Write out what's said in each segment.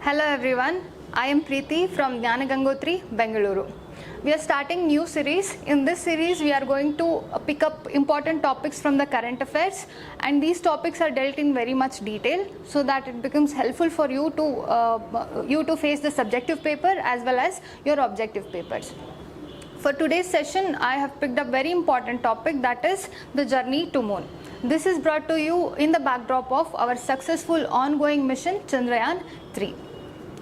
Hello everyone, I am Preeti from Jnana Gangotri, Bengaluru. We are starting new series. In this series, we are going to pick up important topics from the current affairs, and these topics are dealt in very much detail so that it becomes helpful for you to face the subjective paper as well as your objective papers. For today's session, I have picked up very important topic, that is the journey to moon. This is brought to you in the backdrop of our successful ongoing mission Chandrayaan 3.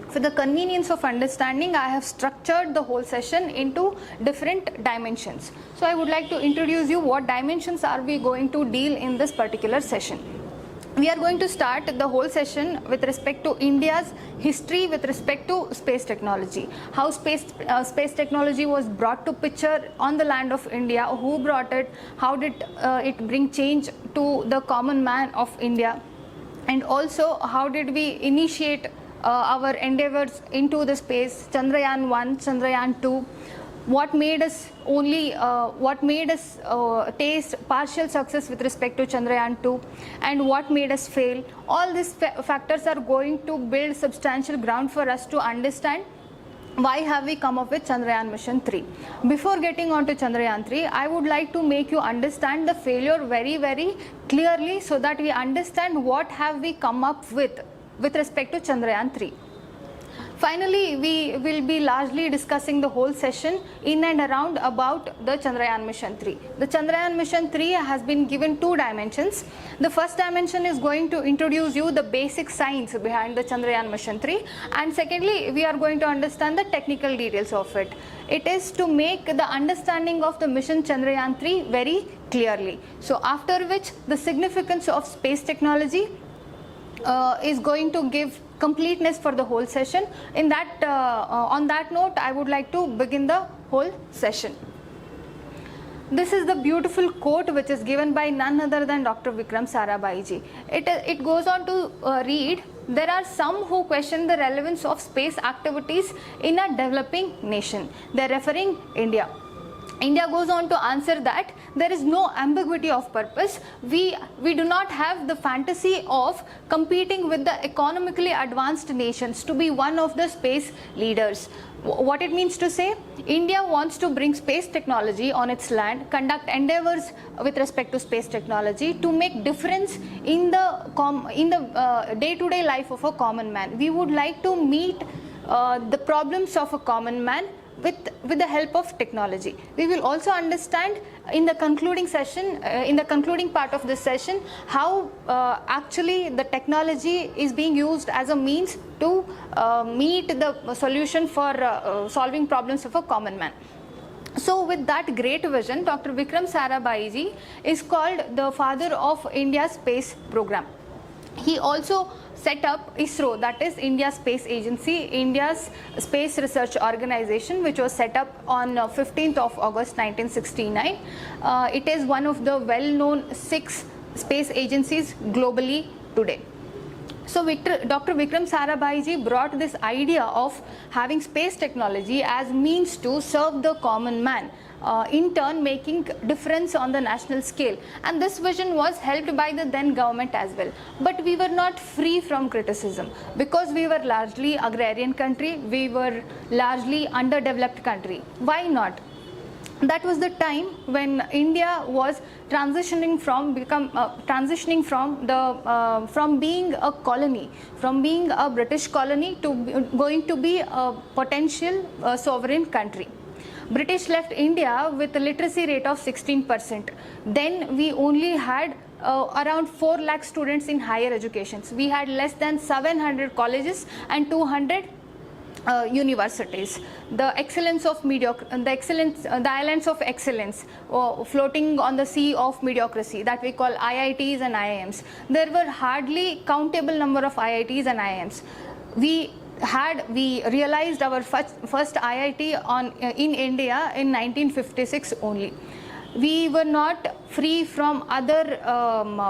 For the convenience of understanding, I have structured the whole session into different dimensions. So I would like to introduce you what dimensions are we going to deal in this particular session. We are going to start the whole session with respect to India's history with respect to space technology. How space technology was brought to picture on the land of India, who brought it, how did it bring change to the common man of India, and also how did we initiate our endeavors into the space, Chandrayaan 1, Chandrayaan 2, what made us taste partial success with respect to Chandrayaan 2, and what made us fail. All these factors are going to build substantial ground for us to understand why have we come up with Chandrayaan mission 3. Before getting on to Chandrayaan 3, I would like to make you understand the failure very, very clearly so that we understand what have we come up with respect to Chandrayaan 3. Finally, we will be largely discussing the whole session in and around about the Chandrayaan mission 3. The Chandrayaan mission 3 has been given two dimensions. The first dimension is going to introduce you the basic science behind the Chandrayaan mission 3, and secondly, we are going to understand the technical details of it. It is to make the understanding of the mission Chandrayaan 3 very clearly. So after which the significance of space technology is going to give completeness for the whole session. On that note, I would like to begin the whole session. This is the beautiful quote which is given by none other than Dr. Vikram Sarabhai ji. It goes on to read, there are some who question the relevance of space activities in a developing nation. They are referring India. India goes on to answer that there is no ambiguity of purpose. We do not have the fantasy of competing with the economically advanced nations to be one of the space leaders. What it means to say, India wants to bring space technology on its land, conduct endeavors with respect to space technology to make difference in the day-to-day life of a common man. We would like to meet the problems of a common man with the help of technology. We will also understand in the concluding session, in the concluding part of this session, how actually the technology is being used as a means to meet the solution for solving problems of a common man. So with that great vision, Dr. Vikram Sarabhai ji is called the father of India's space program. He also set up ISRO, that is India's Space Agency, India's Space Research Organization, which was set up on 15th of August 1969. It is one of the well-known 6 space agencies globally today. So Dr. Vikram Sarabhai ji brought this idea of having space technology as means to serve the common man, in turn making difference on the national scale, and this vision was helped by the then government as well. But we were not free from criticism because we were largely agrarian country, we were largely underdeveloped country. Why not? That was the time when India was transitioning from being a colony, from being a British colony to going to be a potential sovereign country. British left India with a literacy rate of 16%. Then we only had around 4 lakh students in higher educations. We had less than 700 colleges and 200 universities. The islands of excellence floating on the sea of mediocrity that we call IITs and IIMs. There were hardly countable number of IITs and IIMs. We realized our first IIT in India in 1956 only. We were not free from other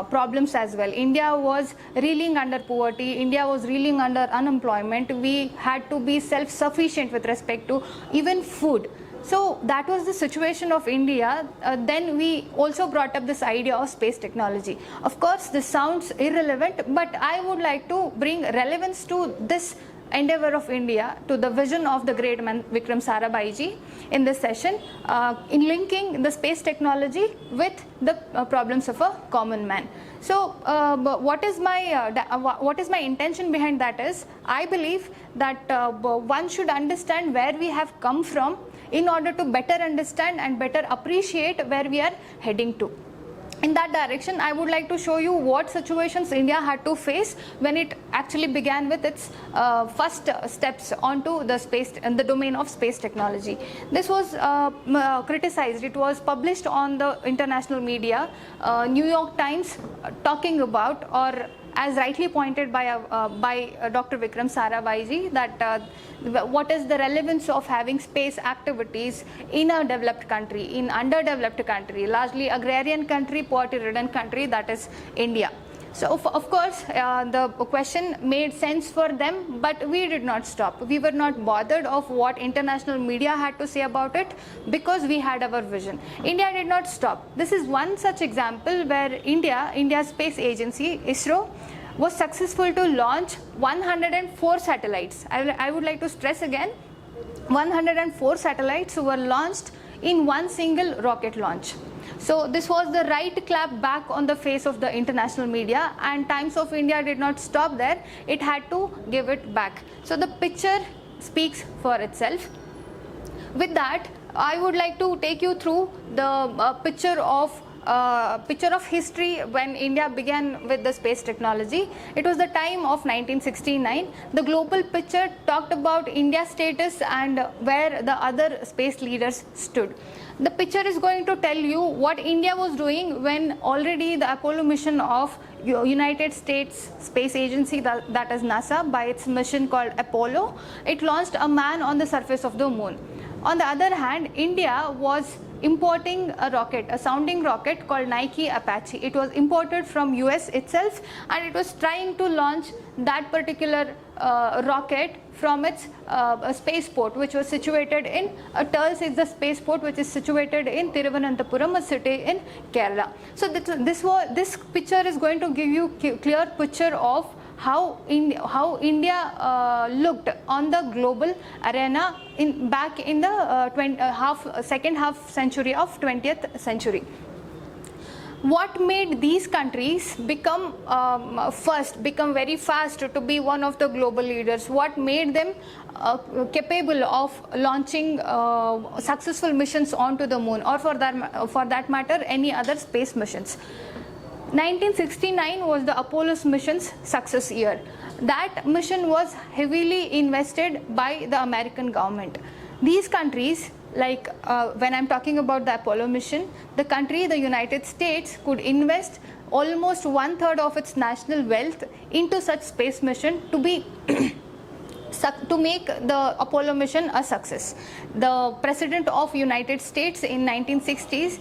problems as well. India was reeling under poverty, India was reeling under unemployment. We had to be self-sufficient with respect to even food. So that was the situation of India. Then we also brought up this idea of space technology. Of course, this sounds irrelevant, but I would like to bring relevance to this endeavor of India, to the vision of the great man Vikram Sarabhaiji in this session, in linking the space technology with the problems of a common man. So what is my intention behind that is, I believe that one should understand where we have come from in order to better understand and better appreciate where we are heading to. In that direction, I would like to show you what situations India had to face when it actually began with its first steps onto the space, in the domain of space technology. This was criticized. It was published on the international media, New York Times talking about, or as rightly pointed by Dr. Vikram Sarabhaiji, that what is the relevance of having space activities in a developed country, in underdeveloped country, largely agrarian country, poverty-ridden country, that is India. So of course the question made sense for them, but we did not stop. We were not bothered of what international media had to say about it, because we had our vision. India did not stop. This is one such example where India's space agency, ISRO, was successful to launch 104 satellites. I would like to stress again, 104 satellites were launched in one single rocket launch. So this was the right clap back on the face of the international media, and Times of India did not stop there. It had to give it back. So the picture speaks for itself. With that, I would like to take you through the picture of history when India began with the space technology. It was the time of 1969. The global picture talked about India's status and where the other space leaders stood. The picture is going to tell you what India was doing when already the Apollo mission of United States Space Agency, that is NASA, by its mission called Apollo, it launched a man on the surface of the moon. On the other hand, India was importing a rocket, a sounding rocket called Nike Apache. It was imported from US itself, and it was trying to launch that particular rocket from its spaceport, which was situated in Tulse is the spaceport, which is situated in Thiruvananthapuram, a city in Kerala. So this picture is going to give you clear picture of how India looked on the global arena back in the second half century of 20th century. What made these countries become very fast to be one of the global leaders? What made them capable of launching successful missions onto the moon, or for that matter any other space missions? 1969 was the Apollo's mission's success year. That mission was heavily invested by the American government. These countries, like when I'm talking about the Apollo mission, the United States could invest almost 1/3 of its national wealth into such space mission to be to make the Apollo mission a success. The President of United States in 1960s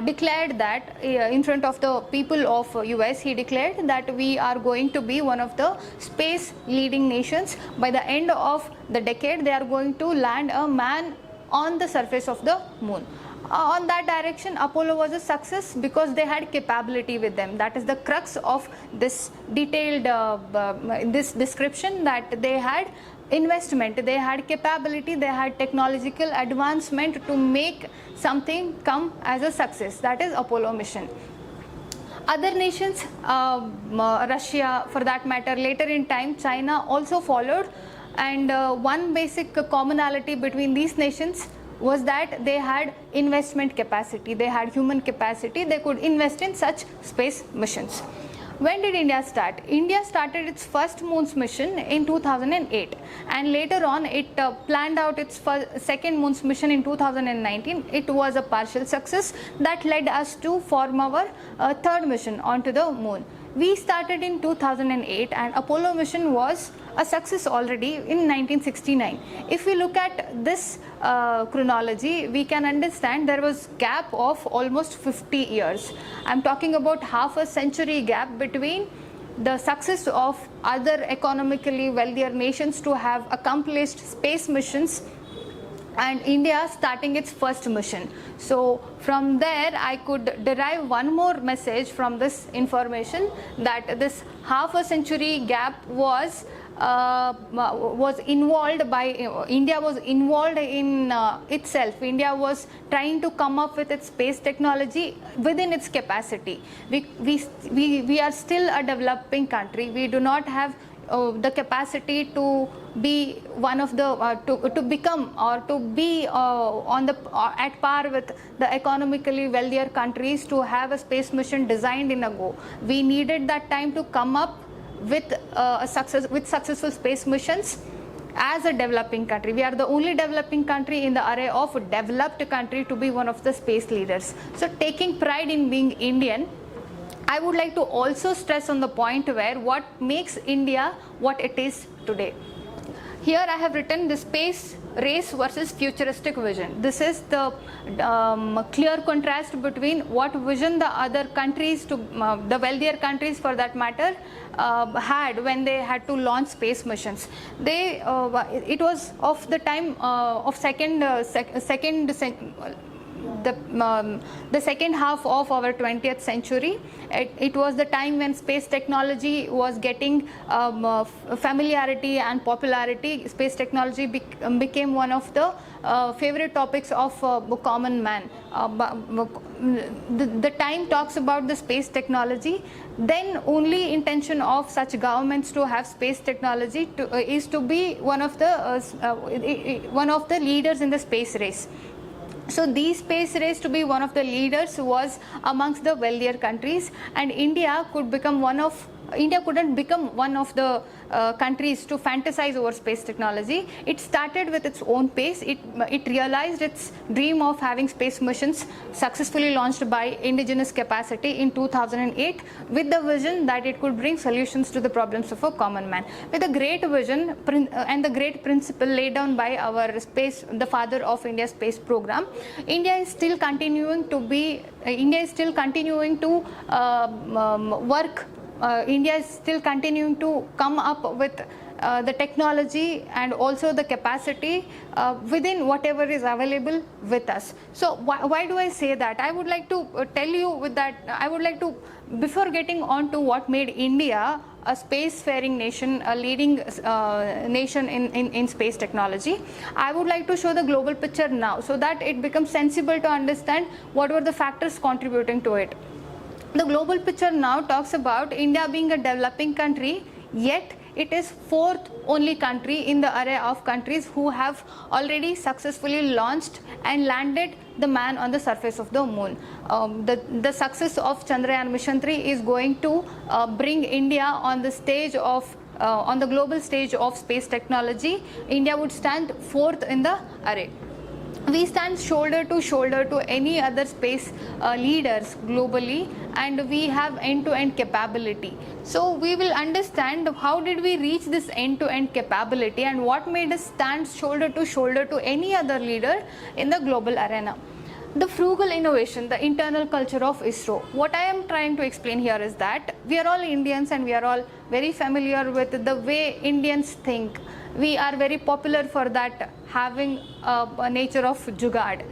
declared that in front of the people of US, he declared that we are going to be one of the space leading nations. By the end of the decade, they are going to land a man on the surface of the moon. On that direction, Apollo was a success because they had capability with them. That is the crux of this detailed this description, that they had investment, they had capability, they had technological advancement to make something come as a success. That is Apollo mission. Other nations, Russia for that matter, later in time China also followed, and one basic commonality between these nations was that they had investment capacity, they had human capacity, they could invest in such space missions. When did India start? India started its first moon's mission in 2008, and later on it planned out its second moon's mission in 2019. It was a partial success that led us to form our third mission onto the moon. We started in 2008 and Apollo mission was a success already in 1969. If we look at this chronology, we can understand there was gap of almost 50 years. I'm talking about half a century gap between the success of other economically wealthier nations to have accomplished space missions and India starting its first mission. So from there I could derive one more message from this information, that this half a century gap was involved by India was involved in itself. India was trying to come up with its space technology within its capacity. We are still a developing country. We do not have the capacity to be one of the to become or to be on the at par with the economically wealthier countries to have a space mission designed in a go. We needed that time to come up with successful space missions as a developing country. We are the only developing country in the array of developed country to be one of the space leaders. So taking pride in being Indian, I would like to also stress on the point where what makes India what it is today. Here I have written the space race versus futuristic vision. This is the clear contrast between what vision the other countries, to the wealthier countries for that matter, had when they had to launch space missions. It was of the time of the second half of our 20th century. It was the time when space technology was getting familiarity and popularity. Space technology became one of the favorite topics of common man. The time talks about the space technology. Then only intention of such governments to have space technology is to be one of the leaders in the space race. So the space race to be one of the leaders was amongst the wealthier countries, and India couldn't become one of the countries to fantasize over space technology. It started with its own pace. It realized its dream of having space missions successfully launched by indigenous capacity in 2008 with the vision that it could bring solutions to the problems of a common man. With a great vision and the great principle laid down by the father of India's space program, India is still continuing to work. India is still continuing to come up with the technology and also the capacity within whatever is available with us. So why do I say that? I would like to tell you with that, before getting on to what made India a spacefaring nation, a leading nation in space technology, I would like to show the global picture now so that it becomes sensible to understand what were the factors contributing to it. The global picture now talks about India being a developing country, yet it is fourth only country in the array of countries who have already successfully launched and landed the man on the surface of the moon. The success of Chandrayaan mission 3 is going to bring India on the stage of on the global stage of space technology. India would stand fourth in the array. We stand shoulder to shoulder to any other space leaders globally, and we have end-to-end capability. So we will understand how did we reach this end-to-end capability and what made us stand shoulder to shoulder to any other leader in the global arena. The frugal innovation, the internal culture of ISRO. What I am trying to explain here is that we are all Indians and we are all very familiar with the way Indians think. We are very popular for that, having a nature of jugaad.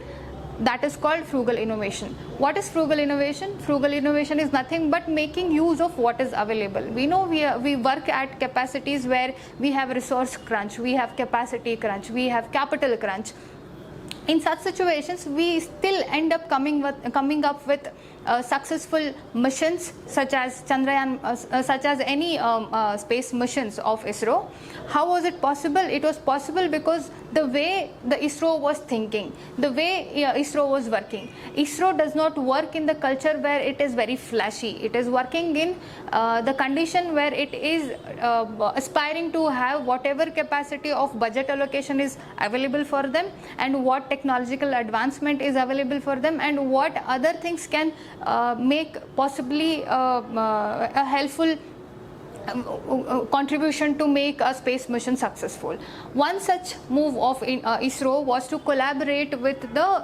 That is called frugal innovation. What is frugal innovation? Frugal innovation is nothing but making use of what is available. We know we work at capacities where we have resource crunch, we have capacity crunch, we have capital crunch. In such situations, we still end up coming up with successful missions such as Chandrayaan, such as any space missions of ISRO. How was it possible? It was possible because the way the ISRO was thinking, the way ISRO was working. ISRO does not work in the culture where it is very flashy. It is working in the condition where it is aspiring to have whatever capacity of budget allocation is available for them, and what technological advancement is available for them, and what other things can make possibly a helpful contribution to make a space mission successful. One such move of ISRO was to collaborate with the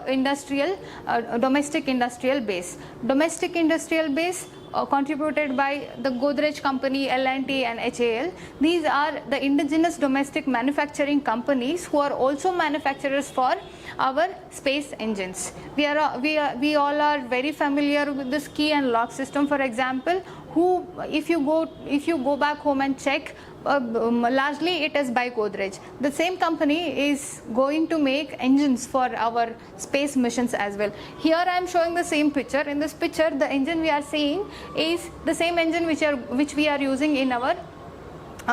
domestic industrial base. Domestic industrial base contributed by the Godrej company, L&T and HAL. These are the indigenous domestic manufacturing companies who are also manufacturers for our space engines. We all are very familiar with this key and lock system, for example. Who, if you go back home and check, largely it is by Godrej. The same company is going to make engines for our space missions as well. Here I am showing the same picture. In this picture, the engine we are seeing is the same engine which we are using in our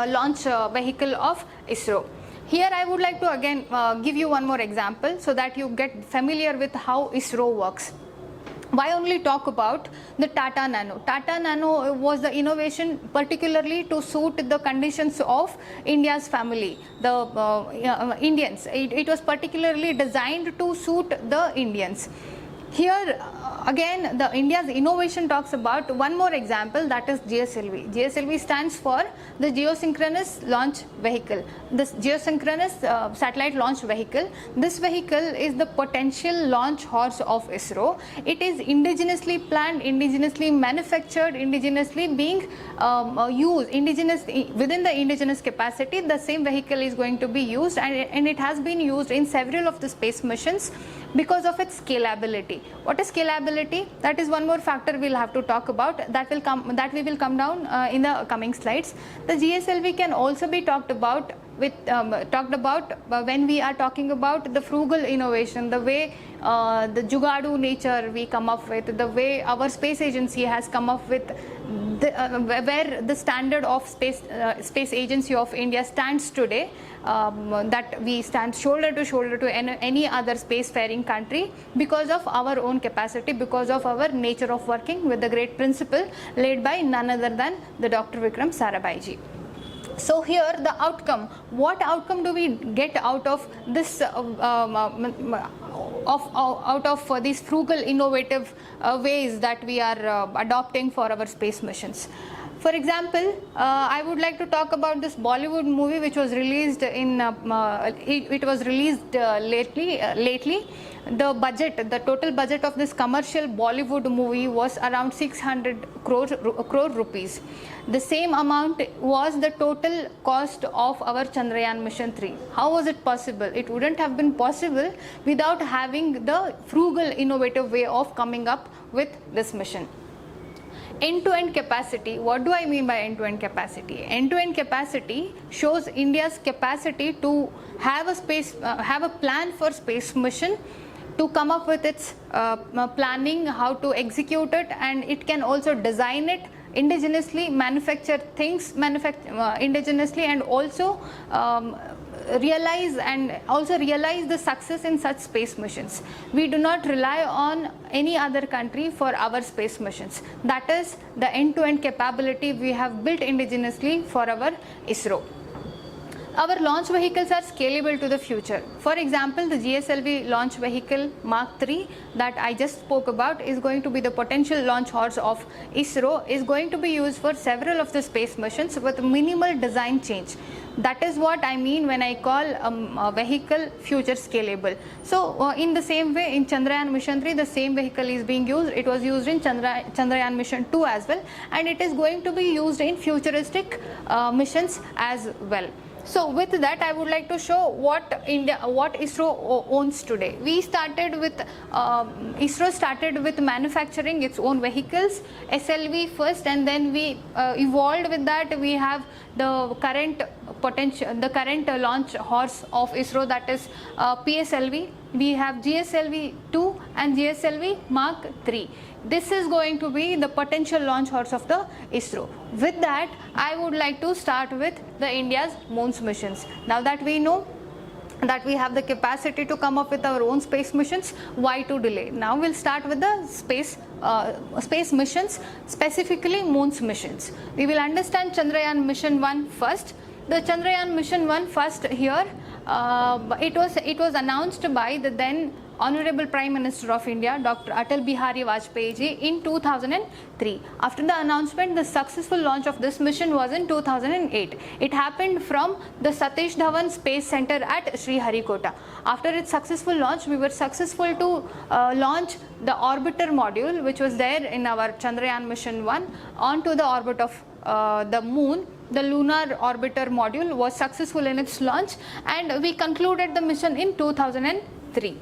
launch vehicle of ISRO. Here I would like to again give you one more example so that you get familiar with how ISRO works. Why only talk about the Tata Nano? Tata Nano was the innovation particularly to suit the conditions of India's family, the Indians. It was particularly designed to suit the Indians. Here again the India's innovation talks about one more example, that is GSLV. GSLV stands for the Geosynchronous Launch Vehicle. This Geosynchronous Satellite Launch Vehicle. This vehicle is the potential launch horse of ISRO. It is indigenously planned, indigenously manufactured, indigenously being used, within the indigenous capacity. The same vehicle is going to be used, and it has been used in several of the space missions because of its scalability. What is scalability? That is one more factor we'll have to talk about. That we will come down in the coming slides. The GSLV can also be talked about when we are talking about the frugal innovation, the way the jugadu nature we come up with, the way our space agency has come up with, where the standard of space agency of India stands today, that we stand shoulder to shoulder to any other spacefaring country because of our own capacity, because of our nature of working with the great principle laid by none other than the Dr. Vikram Sarabhai ji. So here the outcome, what outcome do we get out of this these frugal innovative ways that we are adopting for our space missions? For example, I would like to talk about this Bollywood movie which was released in lately. The total budget of this commercial Bollywood movie was around 600 crore rupees. The same amount was the total cost of our Chandrayaan mission 3. How was it possible? It wouldn't have been possible without having the frugal innovative way of coming up with this mission. End-to-end capacity. What do I mean by end-to-end capacity? End-to-end capacity shows India's capacity to have a plan for space mission, to come up with its planning, how to execute it, and it can also design it indigenously, manufacture things indigenously, and also realize the success in such space missions. We do not rely on any other country for our space missions. That is the end-to-end capability we have built indigenously for our ISRO. Our launch vehicles are scalable to the future. For example, the GSLV launch vehicle Mark III that I just spoke about is going to be the potential launch horse of ISRO, is going to be used for several of the space missions with minimal design change. That is what I mean when I call a vehicle future scalable. So in the same way, in Chandrayaan mission 3, the same vehicle is being used. It was used in Chandrayaan mission 2 as well, and it is going to be used in futuristic missions as well. So with that, I would like to show what ISRO owns today. ISRO started with manufacturing its own vehicles, SLV first, and then we evolved with that. We have the current launch horse of ISRO, that is PSLV. We have GSLV 2 and GSLV Mark 3. This is going to be the potential launch horse of the ISRO. With that, I would like to start with the India's moon's missions. Now that we know that we have the capacity to come up with our own space missions, why to delay? Now we'll start with the space missions, specifically moon's missions. We will understand Chandrayaan mission 1 first. The Chandrayaan mission 1 first here, it was announced by the then Honorable Prime Minister of India, Dr. Atal Bihari Vajpayee ji, in 2003. After the announcement, the successful launch of this mission was in 2008. It happened from the Satish Dhawan Space Center at Sriharikota. After its successful launch, we were successful to launch the orbiter module, which was there in our Chandrayaan mission 1, onto the orbit of the moon. The lunar orbiter module was successful in its launch, and we concluded the mission in 2003.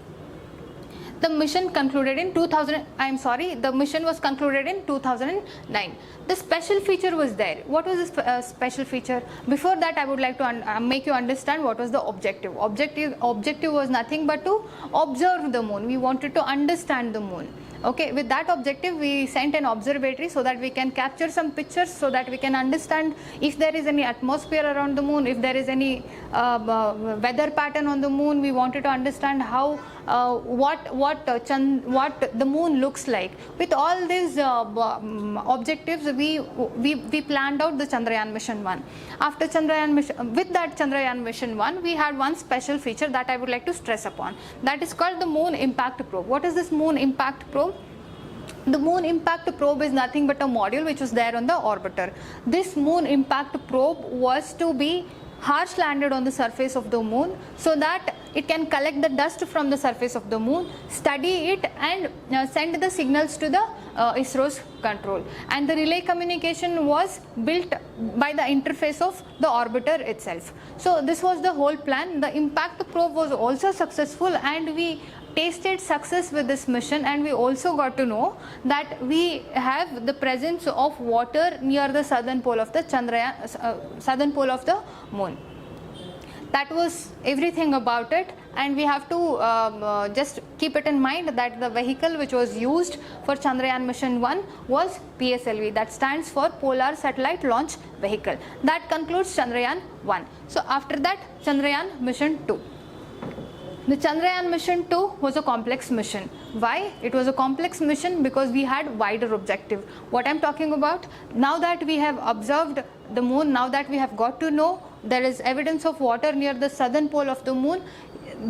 The mission concluded in the mission was concluded in 2009. The special feature was there. What was the special feature? Before that, I would like to make you understand what was the objective. Objective was nothing but to observe the moon. We wanted to understand the moon. Okay, with that objective, we sent an observatory so that we can capture some pictures, so that we can understand if there is any atmosphere around the moon, if there is any weather pattern on the moon. We wanted to understand how what the moon looks like. With all these objectives, we planned out the Chandrayaan mission 1. After Chandrayaan mission, with that Chandrayaan mission 1, we had one special feature that I would like to stress upon. That is called the Moon Impact Probe. What is this Moon Impact Probe? The Moon Impact Probe is nothing but a module which was there on the orbiter. This Moon Impact Probe was to be harsh landed on the surface of the moon, so that it can collect the dust from the surface of the moon, study it, and send the signals to the ISRO's control. And the relay communication was built by the interface of the orbiter itself. So this was the whole plan. The impact probe was also successful, and we tasted success with this mission, and we also got to know that we have the presence of water near the southern pole of the southern pole of the moon. That was everything about it, and we have to just keep it in mind that the vehicle which was used for Chandrayaan mission 1 was PSLV, that stands for Polar Satellite Launch Vehicle. That concludes Chandrayaan 1. So after that, Chandrayaan mission 2. The Chandrayaan mission 2 was a complex mission. Why? It was a complex mission because we had wider objective. What I am talking about, now that we have observed the moon, now that we have got to know there is evidence of water near the southern pole of the moon,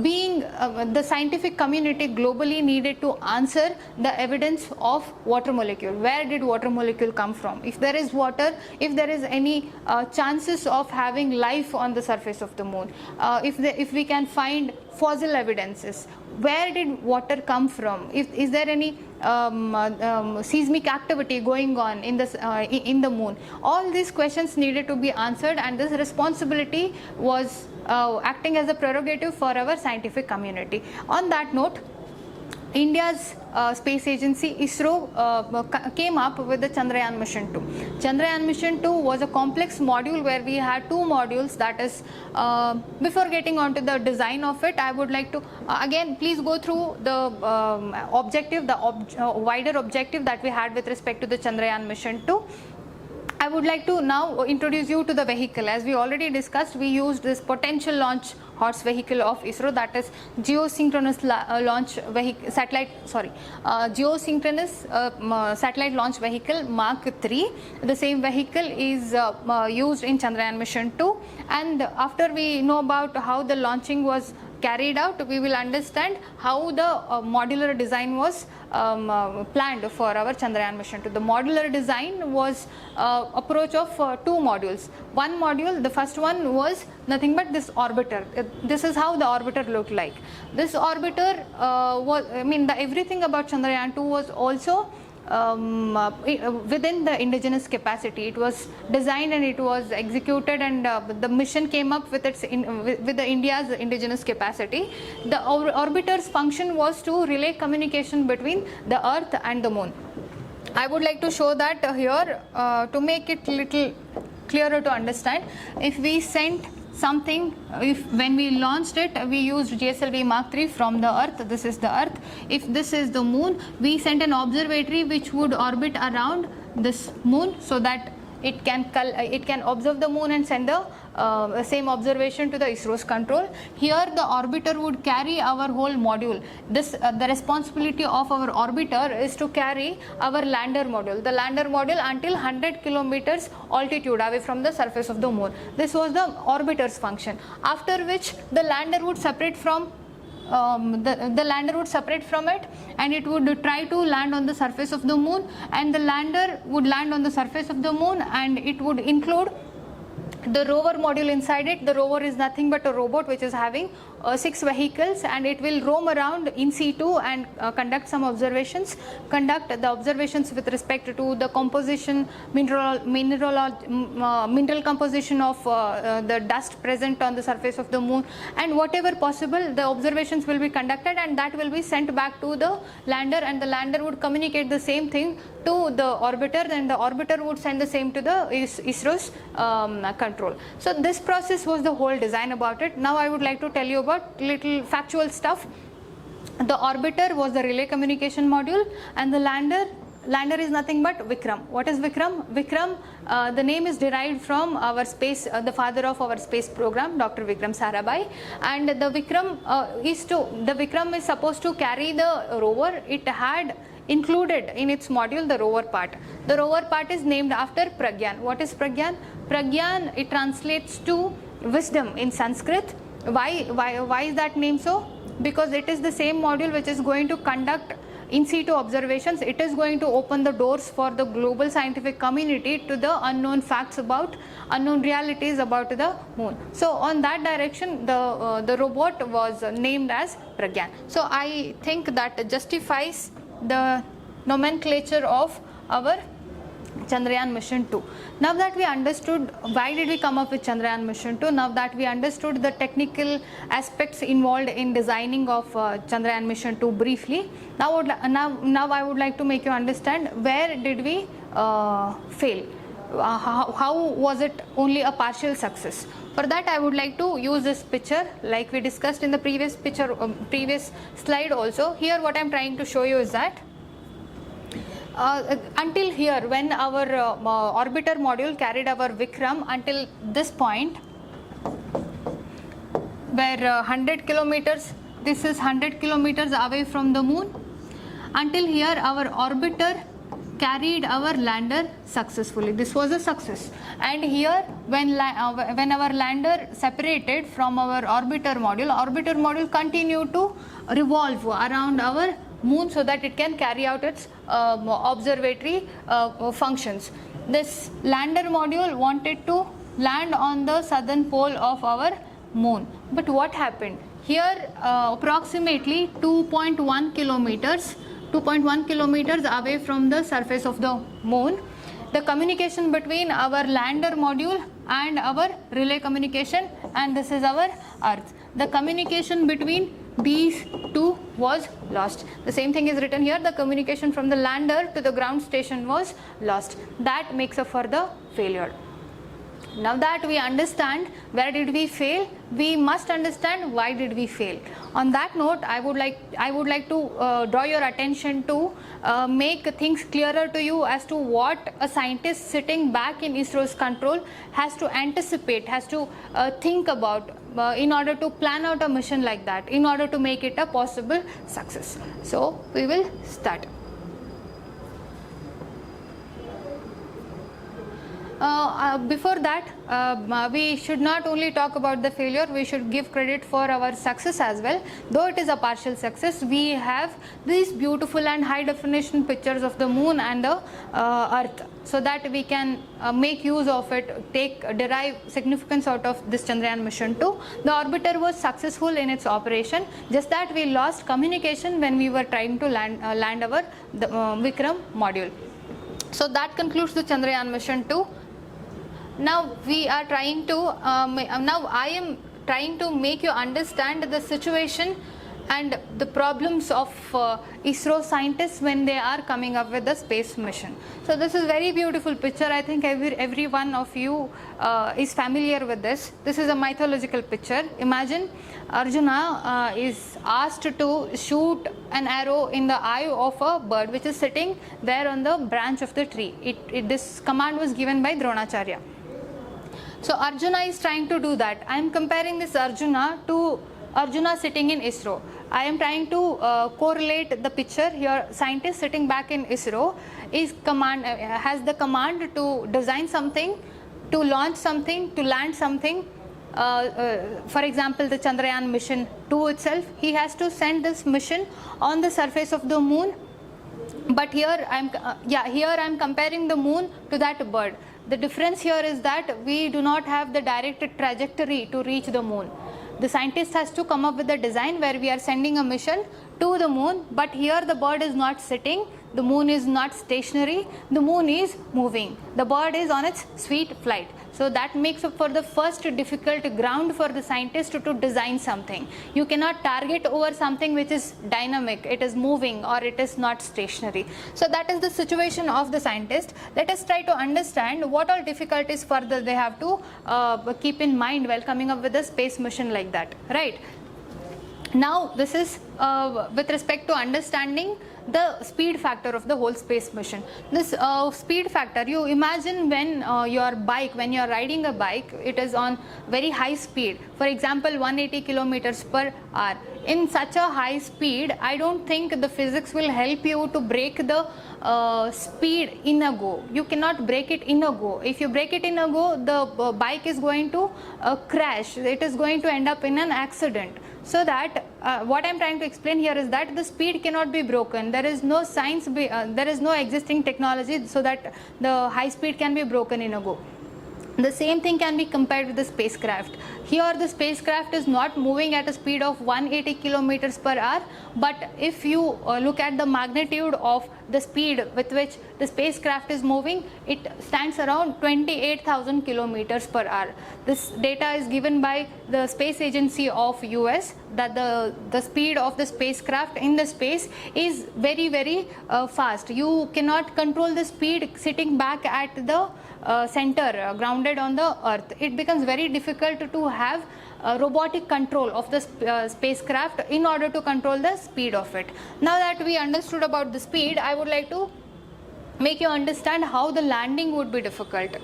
being the scientific community globally needed to answer the evidence of water molecule. Where did water molecule come from? If there is water, if there is any chances of having life on the surface of the moon, if we can find fossil evidences, where did water come from? Is there any seismic activity going on in the moon? All these questions needed to be answered, and this responsibility was acting as a prerogative for our scientific community. On that note, India's space agency ISRO came up with the Chandrayaan mission 2. Chandrayaan mission 2 was a complex module where we had two modules. That is, before getting on to the design of it, I would like to again please go through the objective, the wider objective that we had with respect to the Chandrayaan mission 2. I would like to now introduce you to the vehicle. As we already discussed, we used this potential launch horse vehicle of ISRO, that is geosynchronous satellite launch vehicle Mark 3. The same vehicle is used in Chandrayaan mission 2, and after we know about how the launching was carried out, we will understand how the modular design was planned for our Chandrayaan mission 2. The modular design was approach of two modules. One module, the first one was nothing but this orbiter. This is how the orbiter looked like. This orbiter everything about Chandrayaan 2 was also within the indigenous capacity. It was designed and it was executed, and the mission came up with with the India's indigenous capacity. The orbiter's function was to relay communication between the Earth and the Moon. I would like to show that here to make it little clearer to understand. If we sent something, when we launched it, we used GSLV Mark 3 from the Earth. This is the Earth. If this is the Moon, we sent an observatory which would orbit around this Moon, so that it can observe the Moon and send the same observation to the ISRO's control. Here the orbiter would carry our whole module. The responsibility of our orbiter is to carry our lander module. The lander module until 100 kilometers altitude away from the surface of the Moon. This was the orbiter's function. After which the lander would separate from the lander would separate from it, and it would try to land on the surface of the moon, and the lander would land on the surface of the moon, and it would include the rover module inside it. The rover is nothing but a robot which is having 6 vehicles, and it will roam around in situ and conduct some observations, conduct the observations with respect to the composition, mineral composition of the dust present on the surface of the moon, and whatever possible the observations will be conducted, and that will be sent back to the lander, and the lander would communicate the same thing to the orbiter, and the orbiter would send the same to the ISRO's control. So this process was the whole design about it. Now I would like to tell you about little factual stuff. The orbiter was the relay communication module, and the lander is nothing but Vikram. What is Vikram? Vikram, the name is derived from our space, the father of our space program, Dr. Vikram Sarabhai, and the Vikram is supposed to carry the rover. It had included in its module the rover part. The rover part is named after Pragyan. What is Pragyan? Pragyan, it translates to wisdom in Sanskrit. Why is that name so? Because it is the same module which is going to conduct in situ observations. It is going to open the doors for the global scientific community to the unknown facts about, unknown realities about the moon. So on that direction, the robot was named as Pragyan. So I think that justifies the nomenclature of our Chandrayaan mission 2. Now that we understood why did we come up with Chandrayaan mission 2, now that we understood the technical aspects involved in designing of Chandrayaan mission 2 briefly, now I would like to make you understand where did we fail. How was it only a partial success? For that I would like to use this picture like we discussed in the previous picture, previous slide also. Here what I am trying to show you is that until here, when our orbiter module carried our Vikram until this point where 100 kilometers, this is 100 kilometers away from the moon, until here our orbiter carried our lander successfully. This was a success. And here when our lander separated from our orbiter module continued to revolve around our moon so that it can carry out its observatory functions. This lander module wanted to land on the southern pole of our moon, but what happened? Here approximately 2.1 kilometers away from the surface of the moon, the communication between our lander module and our relay communication, and this is our Earth, the communication between these two was lost. The same thing is written here, the communication from the lander to the ground station was lost. That makes up for the failure. Now that we understand where did we fail, we must understand why did we fail. On that note, I would like to draw your attention to make things clearer to you as to what a scientist sitting back in ISRO's control has to anticipate, has to think about in order to plan out a mission like that, in order to make it a possible success. So we will start. Before that, we should not only talk about the failure, we should give credit for our success as well. Though it is a partial success, we have these beautiful and high definition pictures of the moon and the Earth, so that we can make use of it, derive significance out of this Chandrayaan mission 2. The orbiter was successful in its operation, just that we lost communication when we were trying to land our Vikram module. So that concludes the Chandrayaan mission 2. Now we are trying to, now I am trying to make you understand the situation and the problems of ISRO scientists when they are coming up with the space mission. So this is very beautiful picture. I think every one of you is familiar with this. This is a mythological picture. Imagine Arjuna is asked to shoot an arrow in the eye of a bird which is sitting there on the branch of the tree. This command was given by Dronacharya. So Arjuna is trying to do that. I am comparing this Arjuna to Arjuna sitting in ISRO. I am trying to correlate the picture here. Scientist sitting back in ISRO has the command to design something, to launch something, to land something for example, the Chandrayaan mission 2 itself, he has to send this mission on the surface of the moon. But here I'm comparing the moon to that bird. The difference here is that we do not have the direct trajectory to reach the moon. The scientist has to come up with a design where we are sending a mission to the moon, but here the bird is not sitting, the moon is not stationary, the moon is moving, the bird is on its sweet flight. So that makes up for the first difficult ground for the scientist to design something. You cannot target over something which is dynamic, it is moving or it is not stationary. So that is the situation of the scientist. Let us try to understand what all difficulties further they have to keep in mind while coming up with a space mission like that, right? Now this is with respect to understanding the speed factor of the whole space mission. This speed factor, you imagine when when you are riding a bike, it is on very high speed, for example 180 kilometers per hour. In such a high speed, I don't think the physics will help you to break the speed in a go. You cannot break it in a go. If you break it in a go, the bike is going to crash, it is going to end up in an accident. So that what I am trying to explain here is that the speed cannot be broken. There is no science, there is no existing technology so that the high speed can be broken in a go. The same thing can be compared with the spacecraft. Here the spacecraft is not moving at a speed of 180 kilometers per hour, but if you look at the magnitude of the speed with which the spacecraft is moving, it stands around 28,000 kilometers per hour. This data is given by the space agency of US, that the speed of the spacecraft in the space is very fast. You cannot control the speed sitting back at the center, grounded on the earth. It becomes very difficult to have robotic control of the spacecraft in order to control the speed of it. Now that we understood about the speed, I would like to make you understand how the landing would be difficult.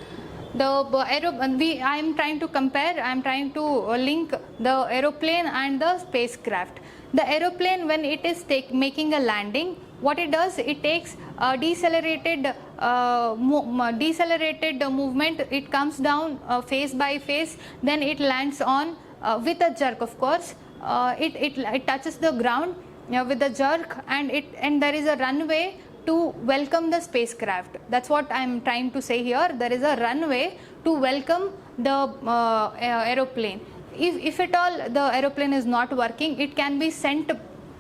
I am trying to compare, I am trying to link the aeroplane and the spacecraft. The aeroplane, when it is making a landing, what it does, it takes decelerated movement. It comes down phase by phase, then it lands on with a jerk, of course. It touches the ground with a jerk, and there is a runway to welcome the spacecraft. That's what I am trying to say here. There is a runway to welcome the aeroplane. If at all the aeroplane is not working, it can be sent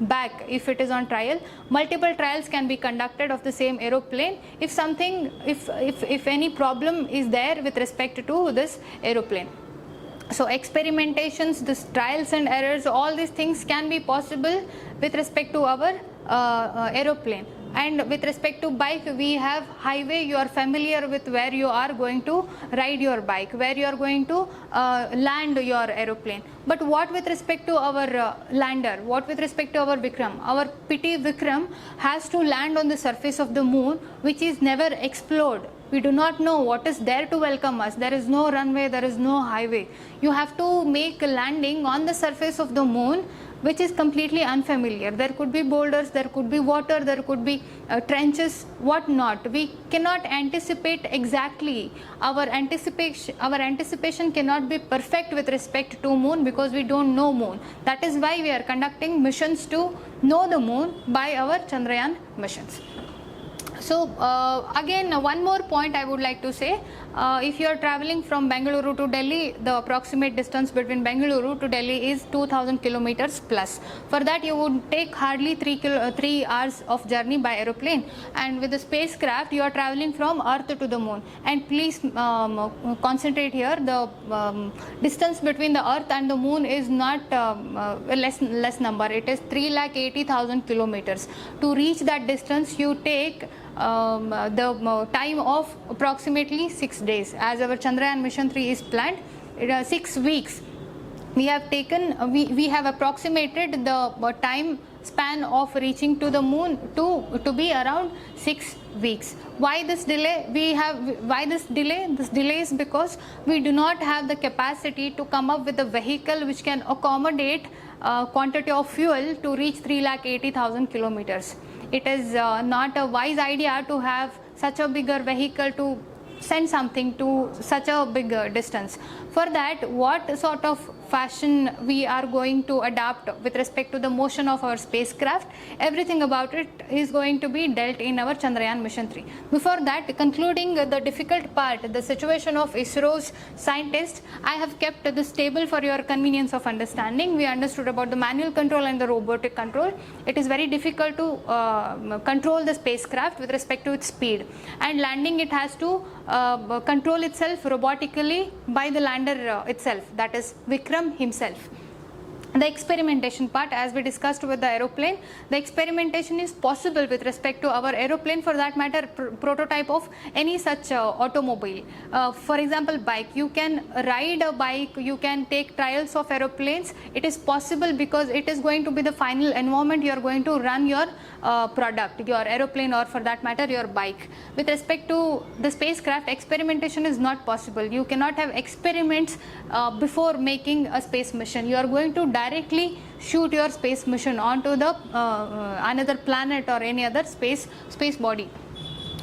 back if it is on trial. Multiple trials can be conducted of the same aeroplane if any problem is there with respect to this aeroplane. So experimentations, this trials and errors, all these things can be possible with respect to our aeroplane. And with respect to bike, we have highway. You are familiar with where you are going to ride your bike, where you are going to land your aeroplane. But what with respect to our lander, what with respect to our Vikram? Our PT Vikram has to land on the surface of the moon, which is never explored. We do not know what is there to welcome us. There is no runway, there is no highway. You have to make a landing on the surface of the moon, which is completely unfamiliar. There could be boulders, there could be water, there could be trenches, what not. We cannot anticipate exactly. Our anticipation cannot be perfect with respect to moon because we don't know moon. That is why we are conducting missions to know the moon by our Chandrayaan missions. So again, one more point I would like to say, if you are traveling from Bengaluru to Delhi, the approximate distance between Bengaluru to Delhi is 2000 kilometers plus. For that you would take hardly 3 hours of journey by aeroplane, and with the spacecraft you are traveling from Earth to the moon. And please concentrate here, the distance between the Earth and the moon is not less number, it is 3,80,000 kilometers. To reach that distance you take the time of approximately 6 days. As our Chandrayaan mission 3 is planned, 6 weeks. We have taken, we have approximated the time span of reaching to the moon to be around 6 weeks. Why this delay? This delay is because we do not have the capacity to come up with a vehicle which can accommodate quantity of fuel to reach 3,80,000 kilometers. It is not a wise idea to have such a bigger vehicle to send something to such a big distance. For that, what sort of fashion we are going to adapt with respect to the motion of our spacecraft, everything about it is going to be dealt in our Chandrayaan mission 3. Before that, concluding the difficult part, the situation of ISRO's scientists, I have kept this table for your convenience of understanding. We understood about the manual control and the robotic control. It is very difficult to control the spacecraft with respect to its speed, and landing it has to control itself robotically by the lander itself, that is Vikram himself. The experimentation part, as we discussed with the aeroplane, the experimentation is possible with respect to our aeroplane, for that matter prototype of any such automobile. For example, bike, you can ride a bike, you can take trials of aeroplanes. It is possible because it is going to be the final environment you are going to run your product, your aeroplane, or for that matter your bike. With respect to the spacecraft, experimentation is not possible. You cannot have experiments before making a space mission. You are going to directly shoot your space mission onto the another planet or any other space body.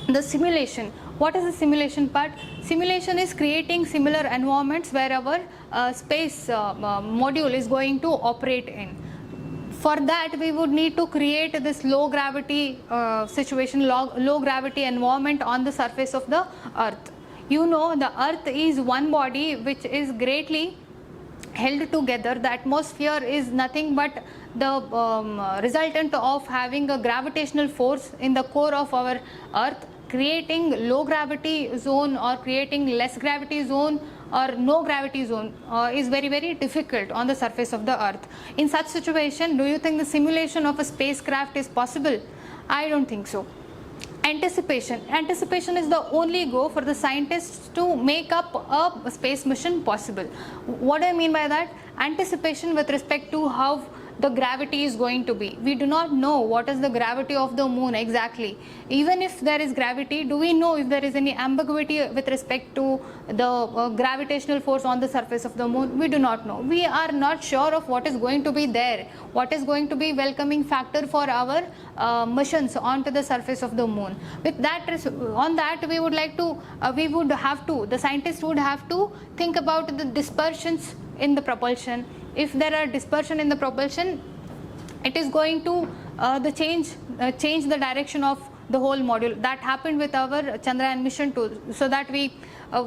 The simulation, what is the simulation part? Simulation is creating similar environments where our space module is going to operate in. For that, we would need to create this low gravity situation, low gravity environment on the surface of the earth. You know, the earth is one body which is greatly held together. The atmosphere is nothing but the resultant of having a gravitational force in the core of our earth. Creating low gravity zone or creating less gravity zone or no gravity zone is very, very difficult on the surface of the earth. In such situation, do you think the simulation of a spacecraft is possible? I don't think so. Anticipation is the only go for the scientists to make up a space mission possible. What do I mean by that? Anticipation with respect to how the gravity is going to be. We do not know what is the gravity of the moon exactly. Even if there is gravity, do we know if there is any ambiguity with respect to the gravitational force on the surface of the moon? We do not know. We are not sure of what is going to be there, what is going to be welcoming factor for our missions onto the surface of the moon. With that, on that we would like to, the scientists would have to think about the dispersions in the propulsion. If there are dispersion in the propulsion, it is going to change the direction of the whole module. That happened with our Chandrayaan mission 2, so that we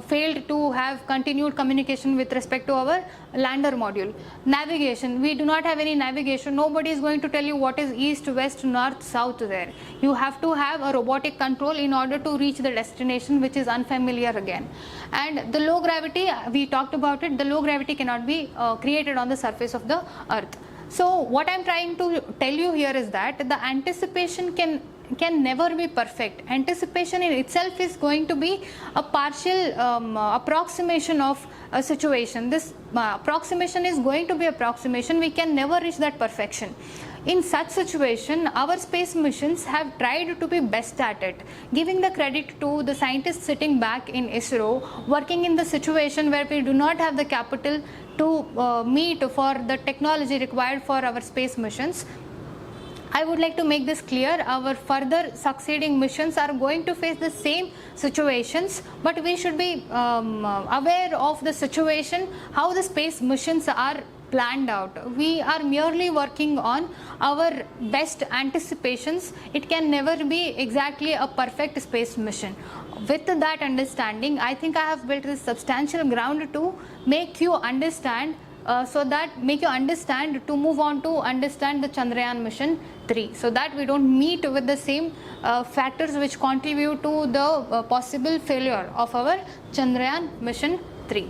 failed to have continued communication with respect to our lander module. Navigation, we do not have any navigation. Nobody is going to tell you what is east, west, north, south there. You have to have a robotic control in order to reach the destination, which is unfamiliar again. And the low gravity, we talked about it, the low gravity cannot be created on the surface of the earth. So what I am trying to tell you here is that the anticipation can never be perfect. Anticipation in itself is going to be a partial approximation of a situation. This approximation is going to be approximation. We can never reach that perfection. In such situation, our space missions have tried to be best at it, giving the credit to the scientists sitting back in ISRO, working in the situation where we do not have the capital to meet for the technology required for our space missions. I would like to make this clear. Our further succeeding missions are going to face the same situations, but we should be aware of the situation, how the space missions are planned out. We are merely working on our best anticipations. It can never be exactly a perfect space mission. With that understanding, I think I have built this substantial ground to make you understand, to move on to understand the Chandrayaan mission 3, so that we don't meet with the same factors which contribute to the possible failure of our Chandrayaan mission 3.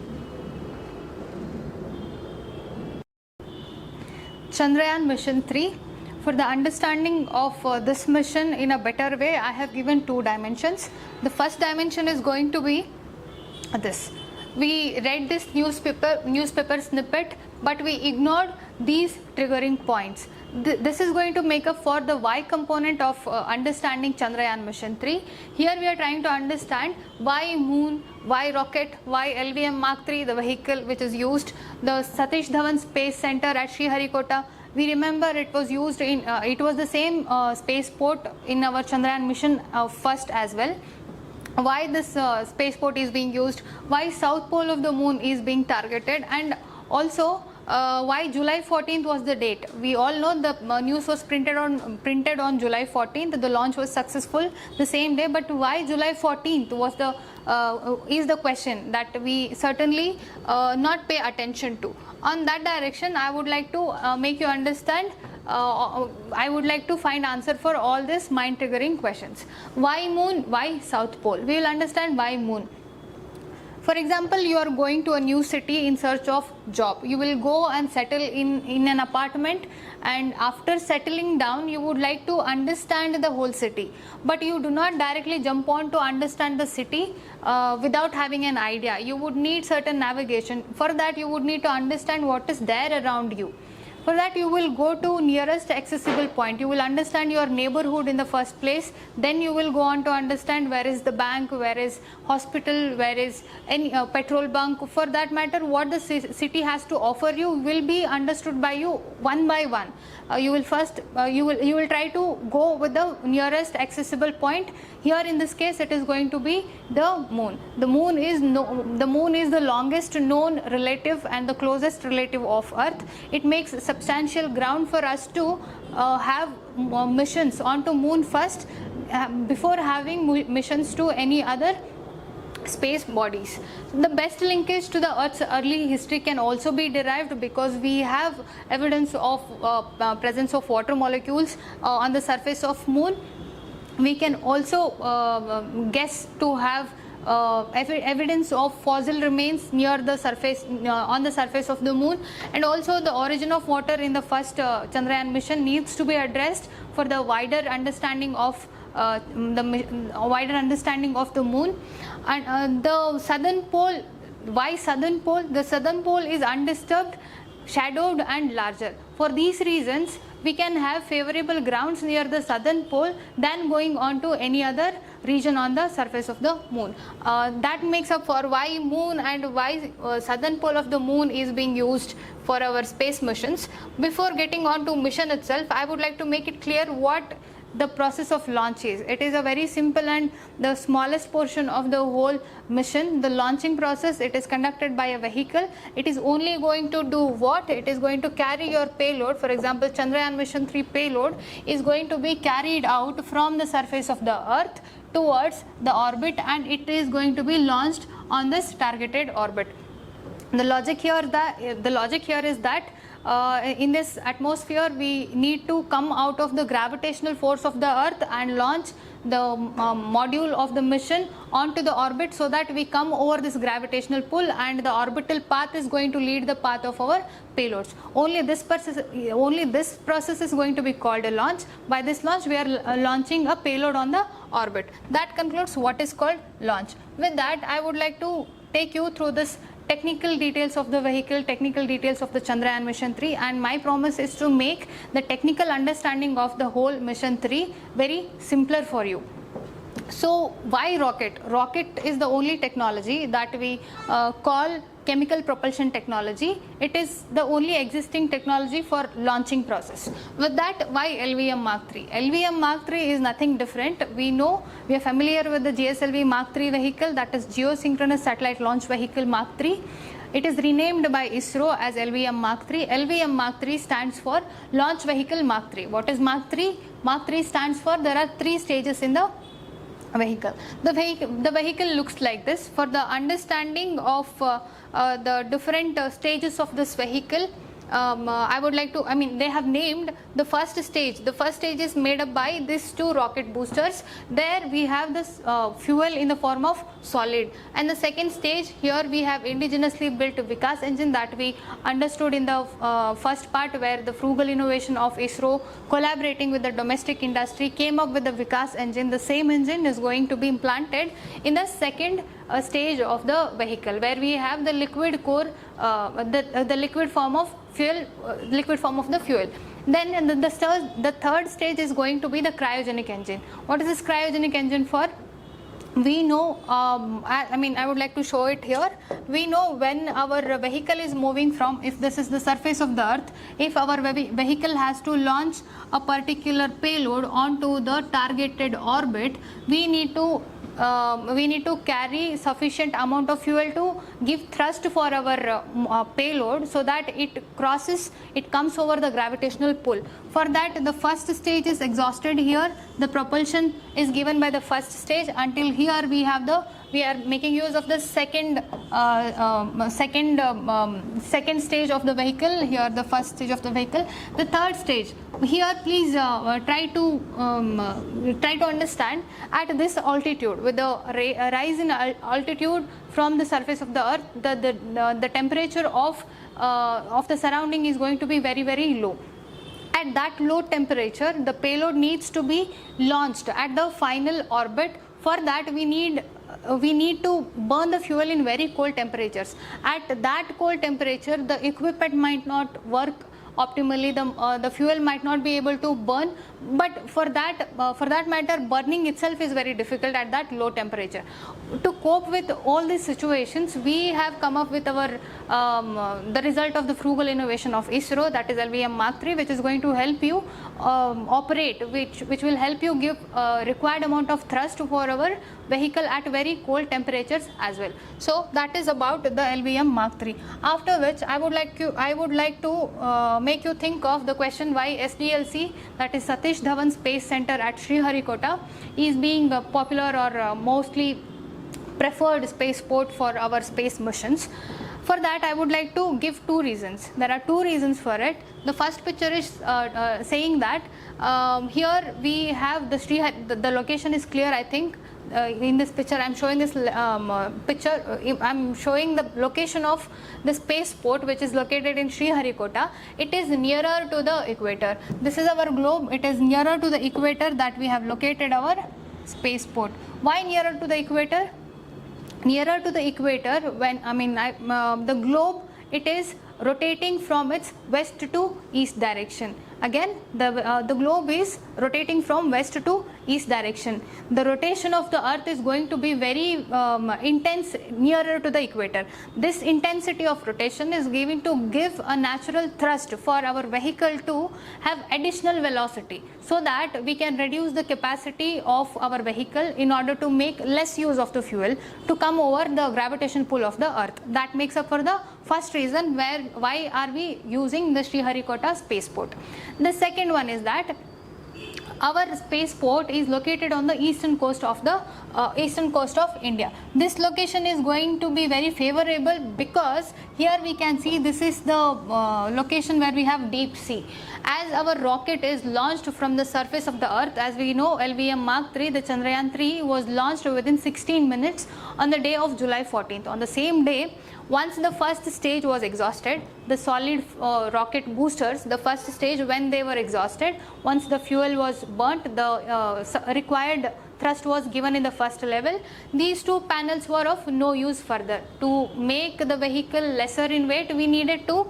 Chandrayaan mission 3. For the understanding of this mission in a better way, I have given 2 dimensions. The first dimension is going to be this. We read this newspaper snippet, but we ignored these triggering points. This is going to make up for the Y component of understanding Chandrayaan mission 3. Here we are trying to understand why moon, why rocket, why LVM Mark 3, the vehicle which is used, the Satish Dhawan Space Center at Sriharikota. We remember it was used in, it was the same spaceport in our Chandrayaan mission first as well. why this spaceport is being used, why south pole of the moon is being targeted, and also why July 14th was the date. We all know the news was printed on July 14th. The launch was successful the same day, but why July 14th was the is the question that we certainly not pay attention to. On that direction, I would like to make you understand. I would like to find answer for all these mind triggering questions. Why moon? Why south pole? We will understand why moon. For example, you are going to a new city in search of job. You will go and settle in an apartment, and after settling down you would like to understand the whole city, but you do not directly jump on to understand the city without having an idea. You would need certain navigation. For that you would need to understand what is there around you. For that you will go to nearest accessible point. You will understand your neighborhood in the first place. Then you will go on to understand where is the bank, where is hospital, where is any petrol bunk. For that matter, what the city has to offer you will be understood by you one by one. You will first you will try to go with the nearest accessible point. Here in this case it is going to be the moon. The moon is the longest known relative and the closest relative of Earth. It makes substantial ground for us to have missions onto moon first before having missions to any other space bodies. The best linkage to the Earth's early history can also be derived because we have evidence of presence of water molecules on the surface of moon. We can also guess to have evidence of fossil remains near the surface on the surface of the moon, and also the origin of water in the first Chandrayaan mission needs to be addressed for the wider understanding of the moon. And the southern pole, why southern pole? The southern pole is undisturbed, shadowed and larger. For these reasons we can have favorable grounds near the southern pole than going on to any other region on the surface of the moon. That makes up for why moon and why southern pole of the moon is being used for our space missions. Before getting on to mission itself, I would like to make it clear what the process of launch is. It is a very simple and the smallest portion of the whole mission. The launching process, it is conducted by a vehicle. It is only going to do what? It is going to carry your payload. For example, Chandrayaan mission 3 payload is going to be carried out from the surface of the Earth towards the orbit, and it is going to be launched on this targeted orbit. The logic here is that in this atmosphere we need to come out of the gravitational force of the Earth and launch the module of the mission onto the orbit, so that we come over this gravitational pull and the orbital path is going to lead the path of our payloads. Only this process is going to be called a launch. By this launch we are launching a payload on the orbit. That concludes what is called launch. With that, I would like to take you through this technical details of the vehicle, technical details of the Chandrayaan mission 3, and my promise is to make the technical understanding of the whole mission 3 very simpler for you. So why rocket? Rocket is the only technology that we call chemical propulsion technology. It is the only existing technology for launching process. With that, why LVM Mark III? LVM Mark III is nothing different. We know, we are familiar with the GSLV Mark III vehicle, that is Geosynchronous Satellite Launch Vehicle Mark III. It is renamed by ISRO as LVM Mark III. LVM Mark III stands for Launch Vehicle Mark III. What is Mark III? Mark III stands for, there are 3 stages in the vehicle. The vehicle looks like this. For the understanding of the different stages of this vehicle, I would like to, they have named the first stage. The first stage is made up by these 2 rocket boosters. There we have this fuel in the form of solid. And the second stage, here we have indigenously built Vikas engine that we understood in the first part, where the frugal innovation of ISRO collaborating with the domestic industry came up with the Vikas engine. The same engine is going to be implanted in the second stage of the vehicle, where we have the liquid core, the liquid form of fuel, liquid form of the fuel. Then the third stage is going to be the cryogenic engine. What is this cryogenic engine for? We know, I would like to show it here. We know when our vehicle is moving from, if this is the surface of the Earth, if our vehicle has to launch a particular payload onto the targeted orbit, we need to we need to carry sufficient amount of fuel to give thrust for our payload, so that it comes over the gravitational pull. For that, the first stage is exhausted. Here the propulsion is given by the first stage. Until here we are making use of the second stage of the vehicle. Here the first stage of the vehicle. The third stage, here please try to understand, at this altitude, with the rise in altitude from the surface of the earth, the temperature of the surrounding is going to be very, very low. At that low temperature, the payload needs to be launched at the final orbit. For that, we need to burn the fuel in very cold temperatures. At that cold temperature, the equipment might not work optimally, the fuel might not be able to burn, but for that matter, burning itself is very difficult at that low temperature. To cope with all these situations, we have come up with our the result of the frugal innovation of ISRO, that is LVM Mark III, which is going to help you operate, which will help you give required amount of thrust for our vehicle at very cold temperatures as well. So that is about the LVM Mark III. After which, I would like to make you think of the question why SDLC, that is Satish Dhawan Space Center at Sriharikota, is being popular or mostly preferred spaceport for our space missions. For that, I would like to give two reasons. There are two reasons for it. The first picture is saying that here we have the location is clear, I think. In this picture, I am showing this picture. I am showing the location of the spaceport, which is located in Sriharikota. It is nearer to the equator. This is our globe. It is nearer to the equator that we have located our spaceport. Why nearer to the equator? Nearer to the equator, when the globe, it is rotating from its west to east direction. Again, the globe is rotating from west to east direction. The rotation of the earth is going to be very intense nearer to the equator. This intensity of rotation is going to give a natural thrust for our vehicle to have additional velocity, so that we can reduce the capacity of our vehicle in order to make less use of the fuel to come over the gravitational pull of the earth. That makes up for the first reason why are we using the Sriharikota spaceport. The second one is that our spaceport is located on the eastern coast of India. This location is going to be very favorable because here we can see this is the location where we have deep sea. As our rocket is launched from the surface of the earth, as we know, LVM Mark III, the Chandrayaan 3 was launched within 16 minutes on the day of July 14th. On the same day, once the first stage was exhausted, the solid rocket boosters, the first stage, when they were exhausted, once the fuel was burnt, the required thrust was given in the first level. These two panels were of no use further. To make the vehicle lesser in weight, we needed to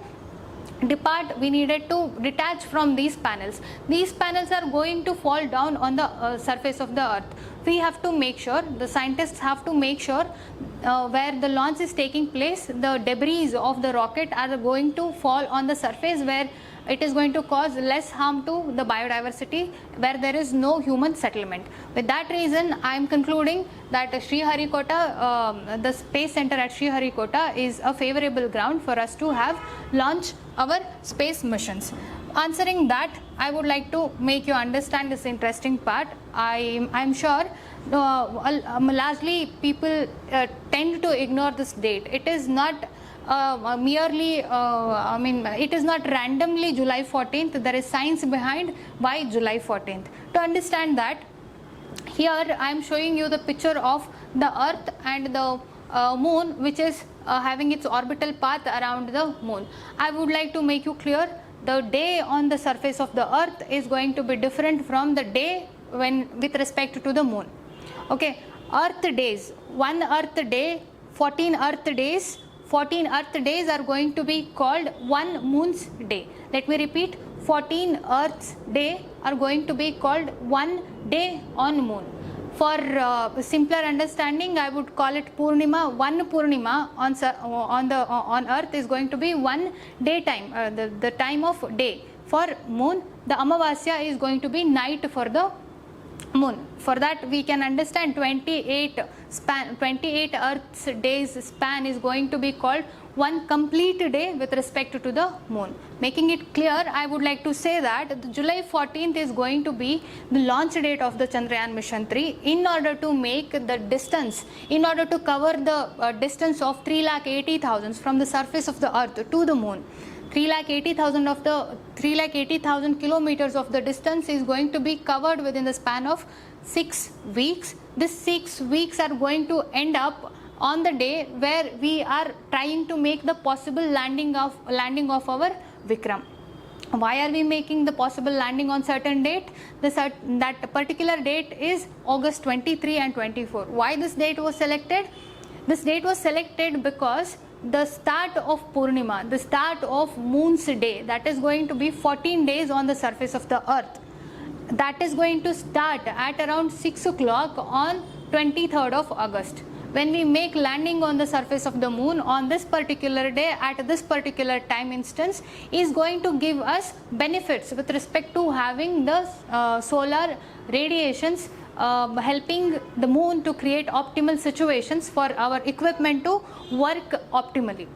detach from these panels. These panels are going to fall down on the surface of the earth. We have to make sure, the scientists have to make sure where the launch is taking place, the debris of the rocket are going to fall on the surface where it is going to cause less harm to the biodiversity, where there is no human settlement. With that reason, I am concluding that Sriharikota, the space center at Sriharikota, is a favorable ground for us to have launch our space missions. Answering that, I would like to make you understand this interesting part. I am sure largely people tend to ignore this date. It is not it is not randomly July 14th. There is science behind why July 14th. To understand that, here I am showing you the picture of the earth and the moon, which is having its orbital path around the moon. I would like to make you clear, the day on the surface of the earth is going to be different from the day with respect to the moon. Okay, earth days, one earth day, 14 earth days. 14 earth days are going to be called one moon's day. Let me repeat, 14 earth's day are going to be called one day on moon. For simpler understanding, I would call it Purnima. One Purnima on earth is going to be one daytime, the time of day. For moon, the Amavasya is going to be night for the moon. For that we can understand 28 Earth's days span is going to be called one complete day with respect to the moon. Making it clear, I would like to say that July 14th is going to be the launch date of the Chandrayaan mission 3 in order to make the distance, in order to cover the distance of 3,80,000 from the surface of the earth to the moon. 3,80,000 kilometers of the distance is going to be covered within the span of 6 weeks. These 6 weeks are going to end up on the day where we are trying to make the possible landing of our Vikram. Why are we making the possible landing on certain date? That particular date is August 23 and 24. Why this date was selected? This date was selected because the start of Purnima, the start of moon's day, that is going to be 14 days on the surface of the earth. That is going to start at around 6 o'clock on 23rd of August. When we make landing on the surface of the moon on this particular day at this particular time instance is going to give us benefits with respect to having the solar radiations helping the moon to create optimal situations for our equipment to work optimally.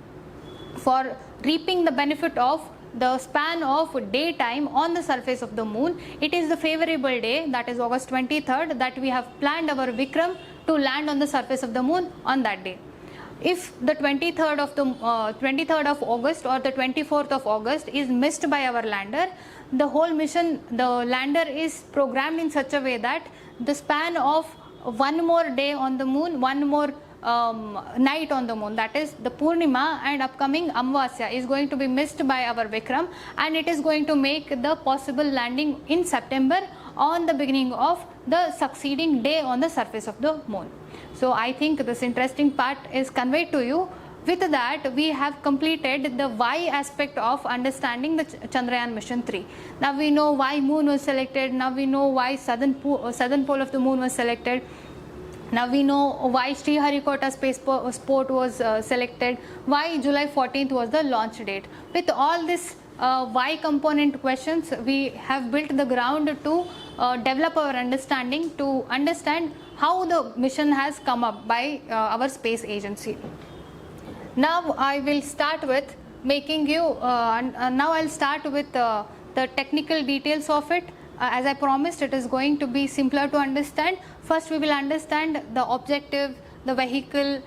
For reaping the benefit of the span of daytime on the surface of the moon, it is the favorable day, that is August 23rd, that we have planned our Vikram to land on the surface of the moon on that day. If the 23rd of August or the 24th of August is missed by our lander, the whole mission, the lander is programmed in such a way that the span of one more day on the moon, one more night on the moon, that is the Purnima and upcoming Amvasya, is going to be missed by our Vikram, and it is going to make the possible landing in September on the beginning of the succeeding day on the surface of the moon. So I think this interesting part is conveyed to you. With that, we have completed the why aspect of understanding the Chandrayaan mission 3. Now we know why moon was selected. Now we know why southern pole of the moon was selected. Now we know why Sriharikota spaceport was selected, why July 14th was the launch date. With all this why component questions, we have built the ground to develop our understanding, to understand how the mission has come up by our space agency. Now I will start with making you, now I'll start with the technical details of it. As I promised, it is going to be simpler to understand. First we will understand the objective, the vehicle,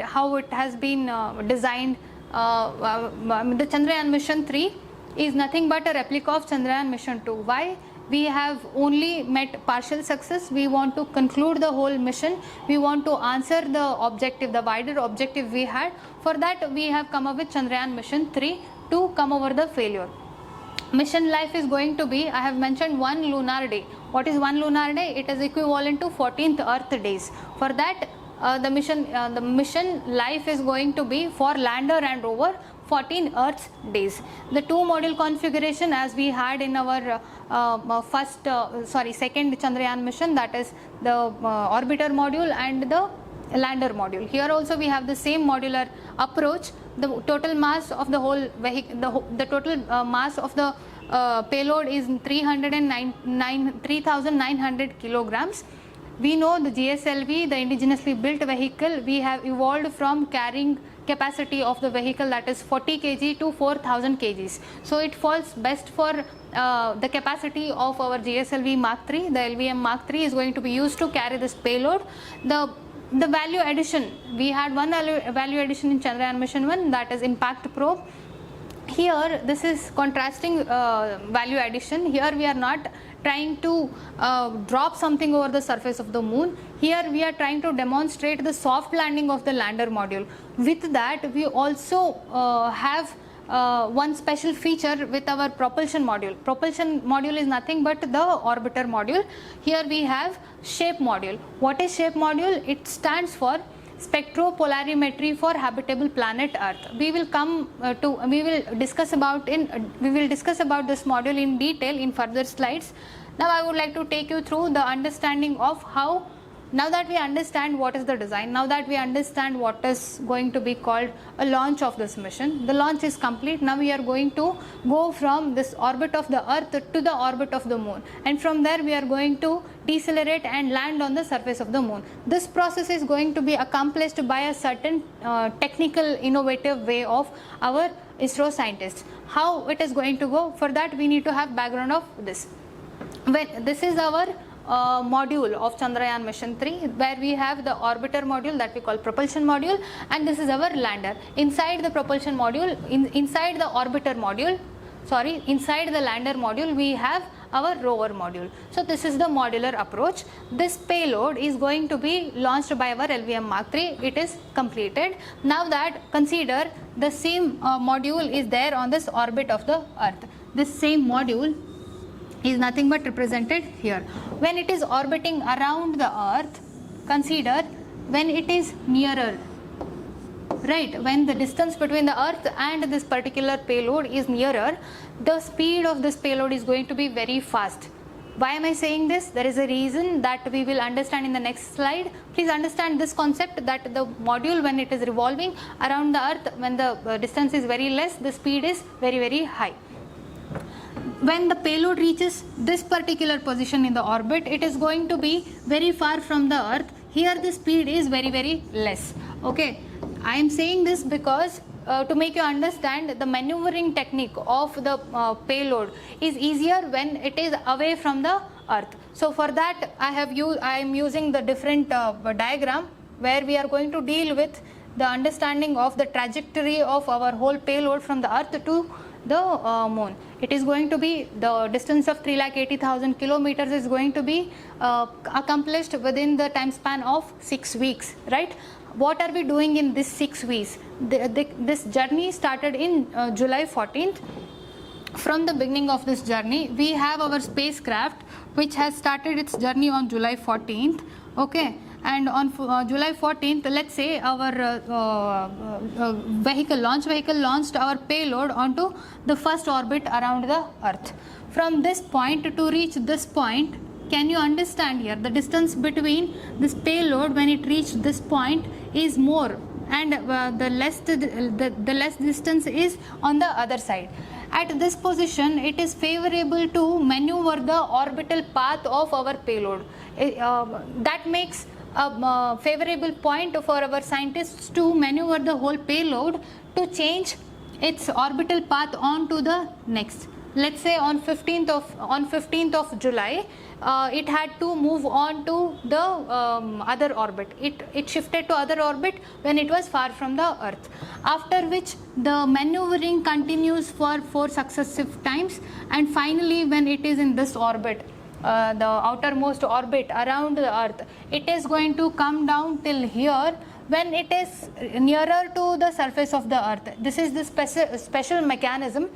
how it has been designed. The Chandrayaan mission 3 is nothing but a replica of Chandrayaan mission 2. Why? We have only met partial success. We want to conclude the whole mission. We want to answer the objective, the wider objective we had. For that we have come up with Chandrayaan mission 3 to come over the failure. Mission life is going to be, I have mentioned, 1 lunar day. What is 1 lunar day? It is equivalent to 14th Earth days. For that the mission life is going to be for lander and rover 14 Earth days. The 2 module configuration as we had in our second Chandrayaan mission, that is the orbiter module and the lander module. Here also we have the same modular approach. The total mass of the whole vehicle, the total mass of the payload is 3,900 kilograms. We know the GSLV, the indigenously built vehicle, we have evolved from carrying capacity of the vehicle, that is 40 kg to 4,000 kgs. So it falls best for the capacity of our GSLV Mark III. The LVM Mark III is going to be used to carry this payload. The value addition, we had one value addition in Chandrayaan mission 1, that is impact probe. Here this is contrasting value addition. Here we are not trying to drop something over the surface of the moon. Here we are trying to demonstrate the soft landing of the lander module. With that we also have one special feature with our propulsion module. Propulsion module is nothing but the orbiter module. Here we have shape module. What is shape module? It stands for spectropolarimetry for habitable planet Earth. We will discuss about this module in detail in further slides. Now I would like to take you through the understanding of how Now that we understand what is the design, now that we understand what is going to be called a launch of this mission, the launch is complete. Now we are going to go from this orbit of the earth to the orbit of the moon, and from there we are going to decelerate and land on the surface of the moon. This process is going to be accomplished by a certain technical innovative way of our ISRO scientists. How it is going to go? For that we need to have background of this. When this is our module of Chandrayaan mission 3, where we have the orbiter module that we call propulsion module, and this is our lander. Inside the propulsion module, inside the orbiter module, inside the lander module, we have our rover module. So this is the modular approach. This payload is going to be launched by our LVM Mark 3. It is completed. Now that consider the same module is there on this orbit of the earth. This same module is nothing but represented here. When it is orbiting around the earth, consider when it is nearer, right, when the distance between the earth and this particular payload is nearer, the speed of this payload is going to be very fast. Why am I saying this? There is a reason that we will understand in the next slide. Please understand this concept, that the module, when it is revolving around the earth, when the distance is very less, the speed is very, very high. When the payload reaches this particular position in the orbit, it is going to be very far from the earth. Here the speed is very, very less. Okay, I am saying this because to make you understand, the maneuvering technique of the payload is easier when it is away from the earth. So for that I am using the different diagram where we are going to deal with the understanding of the trajectory of our whole payload from the earth to the moon. It is going to be the distance of 3,80,000 kilometers is going to be accomplished within the time span of 6 weeks, right? What are we doing in this 6 weeks? This journey started in July 14th. From the beginning of this journey, we have our spacecraft which has started its journey on July 14th. Okay, and on July 14th, let's say our launch vehicle launched our payload onto the first orbit around the earth. From this point to reach this point, can you understand here the distance between this payload when it reached this point is more, and the less distance is on the other side. At this position, it is favorable to maneuver the orbital path of our payload. That makes a favorable point for our scientists to maneuver the whole payload to change its orbital path onto the next. Let's say on 15th of July, it had to move on to the other orbit. It shifted to other orbit when it was far from the earth, after which the maneuvering continues for 4 successive times, and finally when it is in this orbit, the outermost orbit around the earth, it is going to come down till here when it is nearer to the surface of the earth. This is the special mechanism.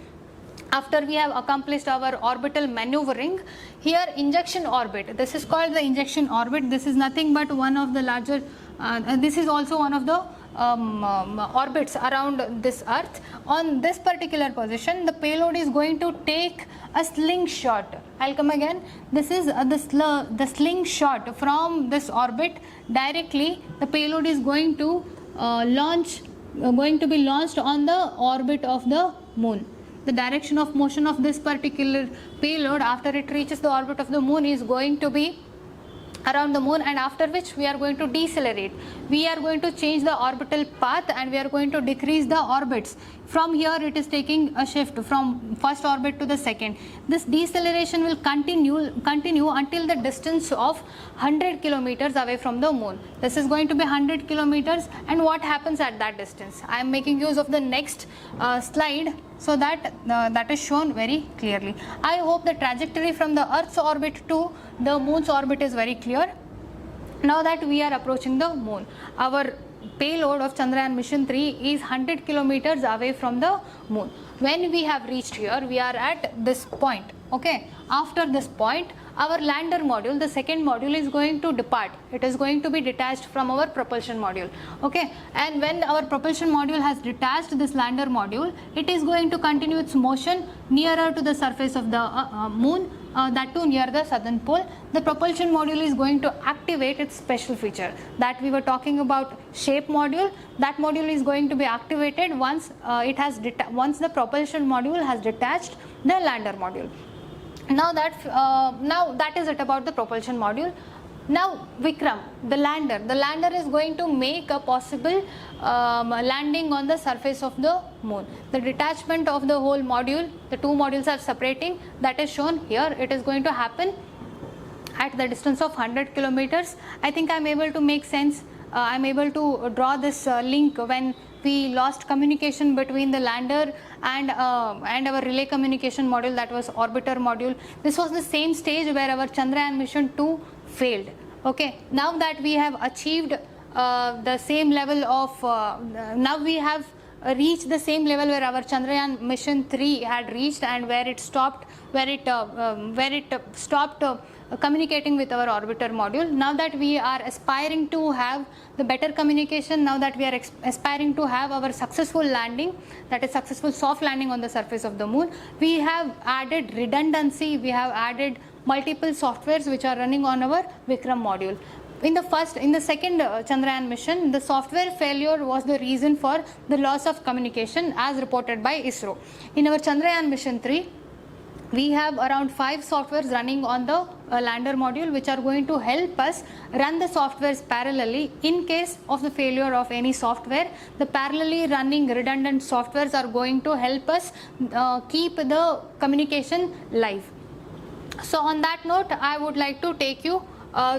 After we have accomplished our orbital maneuvering, here injection orbit, this is called the injection orbit. This is nothing but one of the larger, this is also one of the orbits around this earth. On this particular position, the payload is going to take a slingshot. I'll come again. This is the slingshot from this orbit. Directly the payload is going to be launched on the orbit of the moon. The direction of motion of this particular payload after it reaches the orbit of the moon is going to be around the moon, and after which we are going to decelerate. We are going to change the orbital path and we are going to decrease the orbits. From here it is taking a shift from first orbit to the second. This deceleration will continue until the distance of 100 kilometers away from the moon. This is going to be 100 kilometers, and what happens at that distance? I am making use of the next slide so that that is shown very clearly. I hope the trajectory from the Earth's orbit to the moon's orbit is very clear. Now that we are approaching the moon, our payload of Chandrayaan mission 3 is 100 kilometers away from the moon. When we have reached here, we are at this point. Okay, after this point, our lander module, the second module, is going to depart. It is going to be detached from our propulsion module. Okay, and when our propulsion module has detached this lander module, it is going to continue its motion nearer to the surface of the moon, that too near the southern pole. The propulsion module is going to activate its special feature that we were talking about, shape module. That module is going to be activated once once the propulsion module has detached the lander module. Now that is it about the propulsion module. Now Vikram, the lander is going to make a possible landing on the surface of the moon. The detachment of the whole module, the two modules are separating, that is shown here. It is going to happen at the distance of 100 kilometers. I think I am able to make sense. I am able to draw this link when we lost communication between the lander and our relay communication module, that was orbiter module. This was the same stage where our Chandrayaan mission 2 failed. Okay, now that we have achieved the same level of now we have reached the same level where our Chandrayaan mission 3 had reached, and where it stopped communicating with our orbiter module. Now that we are aspiring to have the better communication, now that we are aspiring to have our successful landing, that is successful soft landing on the surface of the moon, we have added redundancy, we have added multiple softwares which are running on our Vikram module. In the second Chandrayaan mission, the software failure was the reason for the loss of communication as reported by ISRO. In our Chandrayaan mission 3, we have around 5 softwares running on the lander module, which are going to help us run the softwares parallelly. In case of the failure of any software, the parallelly running redundant softwares are going to help us keep the communication live. So on that note, I would like to take you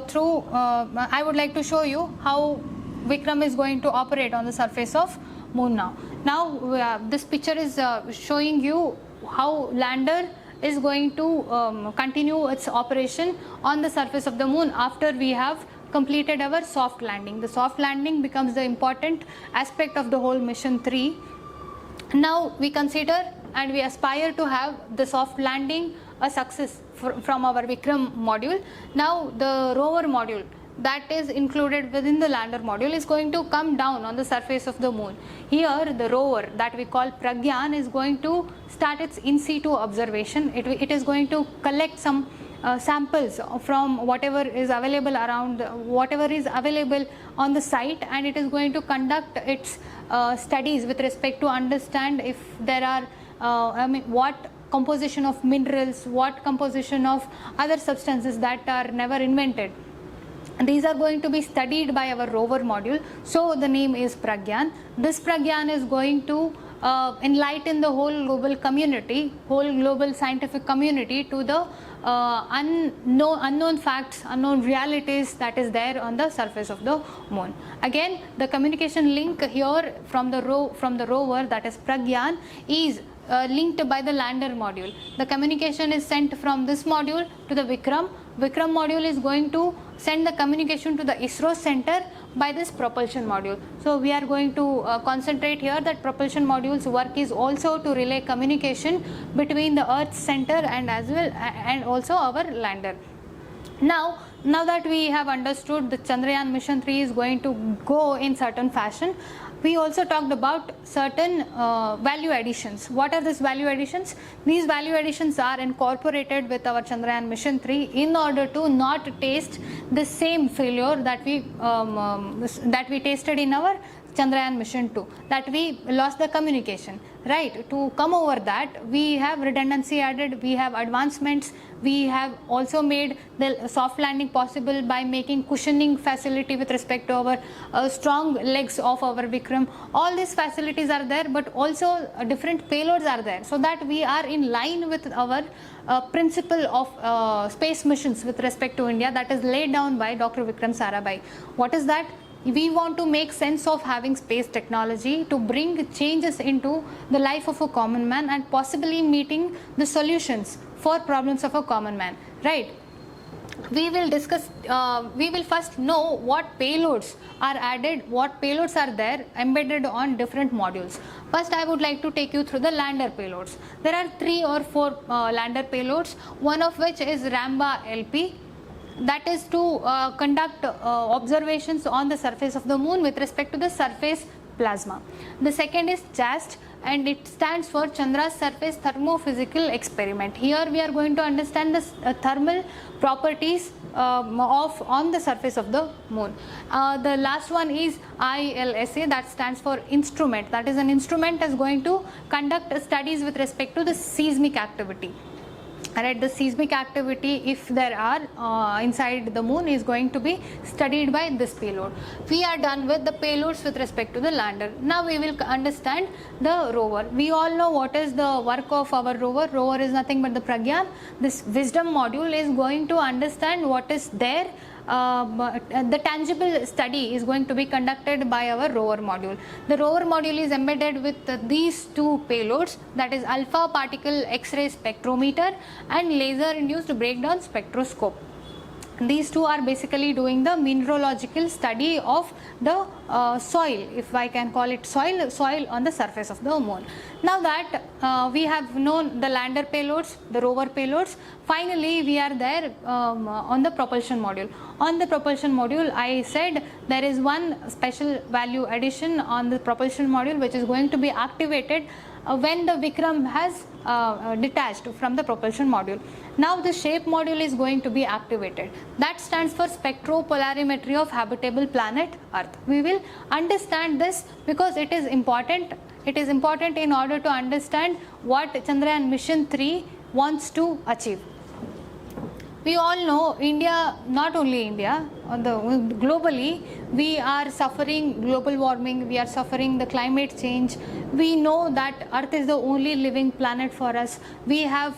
through, I would like to show you how Vikram is going to operate on the surface of moon now. Now this picture is showing you how lander is going to continue its operation on the surface of the moon after we have completed our soft landing. The soft landing becomes the important aspect of the whole mission 3. Now we consider and we aspire to have the soft landing a success from our Vikram module. Now the rover module that is included within the lander module is going to come down on the surface of the moon. Here the rover that we call Pragyan is going to start its in situ observation. It is going to collect some samples from whatever is available around, whatever is available on the site, and it is going to conduct its studies with respect to understand if there are what composition of minerals, what composition of other substances that are never invented. These are going to be studied by our rover module, so the name is Pragyan. This Pragyan is going to enlighten the whole global community, whole global scientific community to the unknown facts, unknown realities that is there on the surface of the moon. Again, the communication link here from the rover, that is Pragyan, is linked by the lander module. The communication is sent from this module to the Vikram. Vikram module is going to send the communication to the ISRO center by this propulsion module. So we are going to concentrate here that propulsion module's work is also to relay communication between the Earth's center and also our lander. Now that we have understood the Chandrayaan mission 3 is going to go in certain fashion, we also talked about certain value additions. What are these value additions? These value additions are incorporated with our Chandrayaan mission 3 in order to not taste the same failure that we tasted in our Chandrayaan mission 2, that we lost the communication, right? To come over that, we have redundancy added, we have advancements, we have also made the soft landing possible by making cushioning facility with respect to our strong legs of our Vikram. All these facilities are there, but also different payloads are there, so that we are in line with our principle of space missions with respect to India, that is laid down by Dr. Vikram Sarabhai. What is that? We want to make sense of having space technology to bring changes into the life of a common man and possibly meeting the solutions for problems of a common man, right? we will discuss, we will first know what payloads are added, what payloads are there embedded on different modules. First, I would like to take you through the lander payloads. There are 3 or 4 lander payloads, one of which is Ramba LP, that is to conduct observations on the surface of the moon with respect to the surface plasma. The second is CHAST, and it stands for Chandra's Surface Thermophysical Experiment. Here we are going to understand the thermal properties of on the surface of the moon. The last one is ILSA, that stands for instrument. That is an instrument is going to conduct studies with respect to the seismic activity. Right, the seismic activity, if there are inside the moon, is going to be studied by this payload. We are done with the payloads with respect to the lander. Now we will understand the rover. We all know what is the work of our rover. Rover is nothing but the Pragyan. This wisdom module is going to understand what is there. The tangible study is going to be conducted by our rover module. The rover module is embedded with these 2 payloads, that is alpha particle X-ray spectrometer and laser induced breakdown spectroscope. These 2 are basically doing the mineralogical study of the soil, if I can call it soil on the surface of the moon. Now that we have known the lander payloads, the rover payloads, finally we are there on the propulsion module. On the propulsion module, I said there is one special value addition on the propulsion module which is going to be activated when the Vikram has detached from the propulsion module. Now the shape module is going to be activated. That stands for spectropolarimetry of habitable planet Earth. We will understand this because it is important. It is important in order to understand what Chandrayaan mission 3 wants to achieve. We all know India, not only India, globally we are suffering global warming, we are suffering the climate change. We know that Earth is the only living planet for us. We have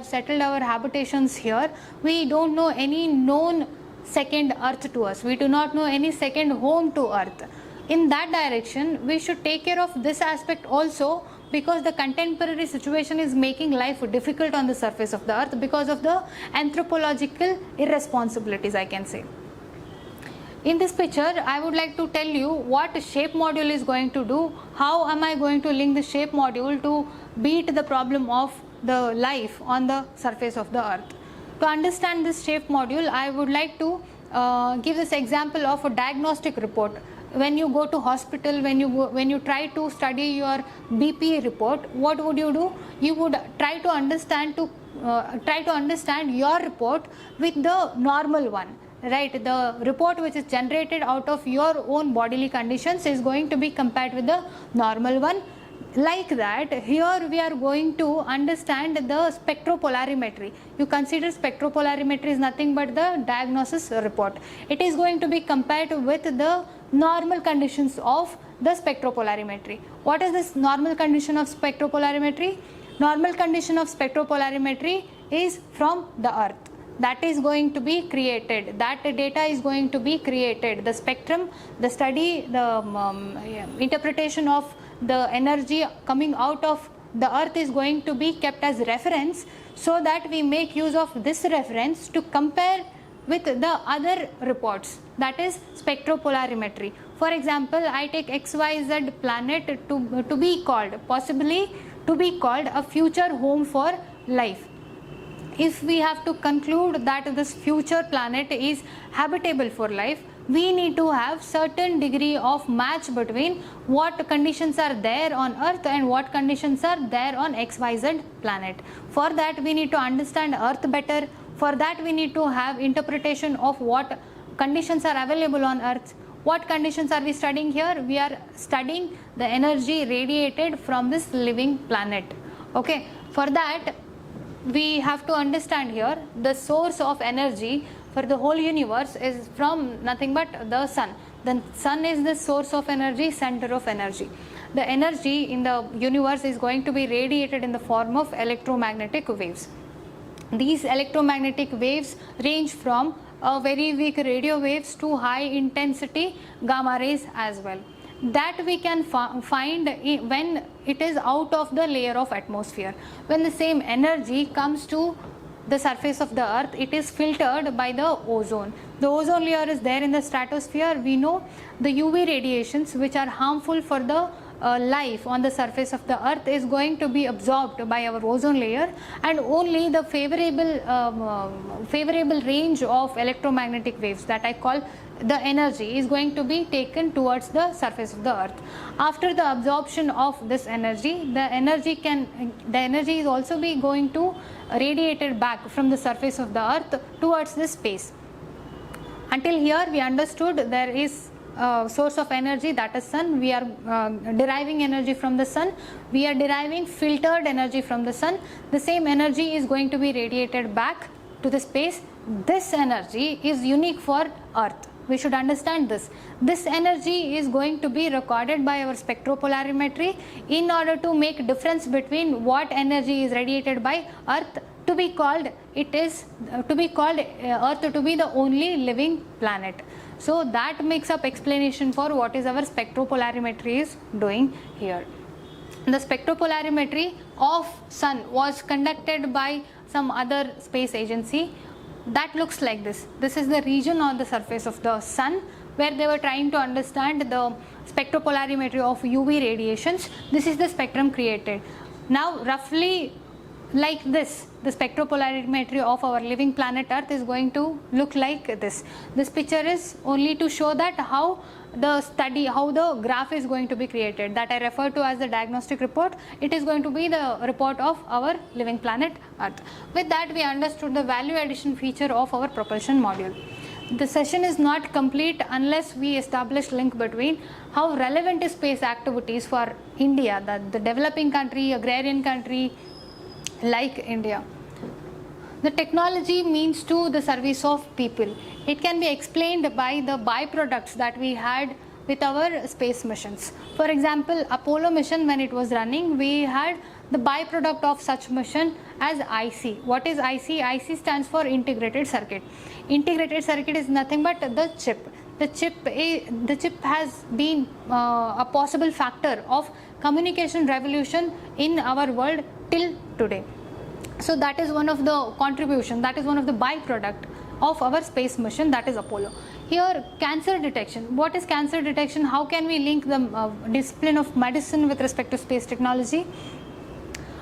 settled our habitations here. We don't know any known second Earth to us. We do not know any second home to Earth. In that direction, we should take care of this aspect also, because the contemporary situation is making life difficult on the surface of the Earth because of the anthropological irresponsibilities, I can say. In this picture, I would like to tell you what shape module is going to do. How am I going to link the shape module to beat the problem of the life on the surface of the Earth. To understand this shape module, I would like to give this example of a diagnostic report. When you go to hospital, when you try to study your BP report, what would you do? You would try to understand your report with the normal one, right? The report which is generated out of your own bodily conditions is going to be compared with the normal one. Like that, here we are going to understand the spectropolarimetry. You consider spectropolarimetry is nothing but the diagnosis report. It is going to be compared with the normal conditions of the spectropolarimetry. What is this normal condition of spectropolarimetry? Normal condition of spectropolarimetry is from the Earth. That is going to be created. That data is going to be created. The spectrum, the study, the interpretation of the energy coming out of the Earth is going to be kept as reference, so that we make use of this reference to compare with the other reports, that is spectropolarimetry. For example, I take XYZ planet to be called, possibly to be called a future home for life. If we have to conclude that this future planet is habitable for life, we need to have certain degree of match between what conditions are there on Earth and what conditions are there on XYZ planet. For that, we need to understand Earth better. For that, we need to have interpretation of what conditions are available on Earth. What conditions are we studying here? We are studying the energy radiated from this living planet. Okay, for that, we have to understand here the source of energy for the whole universe is from nothing but the sun. The sun is the source of energy, center of energy. The energy in the universe is going to be radiated in the form of electromagnetic waves. These electromagnetic waves range from very weak radio waves to high intensity gamma rays as well. That we can find when it is out of the layer of atmosphere. When the same energy comes to the surface of the earth, it is filtered by the ozone. The ozone layer is there in the stratosphere. We know the UV radiations which are harmful for the life on the surface of the earth is going to be absorbed by our ozone layer, and only the favorable range of electromagnetic waves, that I call the energy, is going to be taken towards the surface of the earth. After the absorption of this energy, the energy is also be going to radiated back from the surface of the earth towards the space. Until here we understood there is source of energy, that is sun. We are deriving energy from the sun. We are deriving filtered energy from the sun. The same energy is going to be radiated back to the space. This energy is unique for earth. We should understand this. This energy is going to be recorded by our spectropolarimetry in order to make difference between what energy is radiated by earth to be called earth to be the only living planet. So that makes up explanation for what is our spectropolarimetry is doing here. The spectropolarimetry of sun was conducted by some other space agency. That looks like this. This is the region on the surface of the sun where they were trying to understand the spectropolarimetry of UV radiations. This is the spectrum created. Now roughly like this, the spectropolarimetry of our living planet Earth is going to look like this. This picture is only to show that how the graph is going to be created, that I refer to as the diagnostic report. It is going to be the report of our living planet Earth. With that we understood the value addition feature of our propulsion module. The session is not complete unless we establish link between how relevant is space activities for India, the developing country, agrarian country like India. The technology means to the service of people. It can be explained by the byproducts that we had with our space missions. For example, Apollo mission, when it was running, we had the byproduct of such mission as IC. What is IC? IC stands for integrated circuit. Integrated circuit is nothing but the chip. The chip has been a possible factor of communication revolution in our world till today. So that is one of the contribution, that is one of the byproduct of our space mission, that is Apollo. Here, cancer detection. What is cancer detection? How can we link the discipline of medicine with respect to space technology?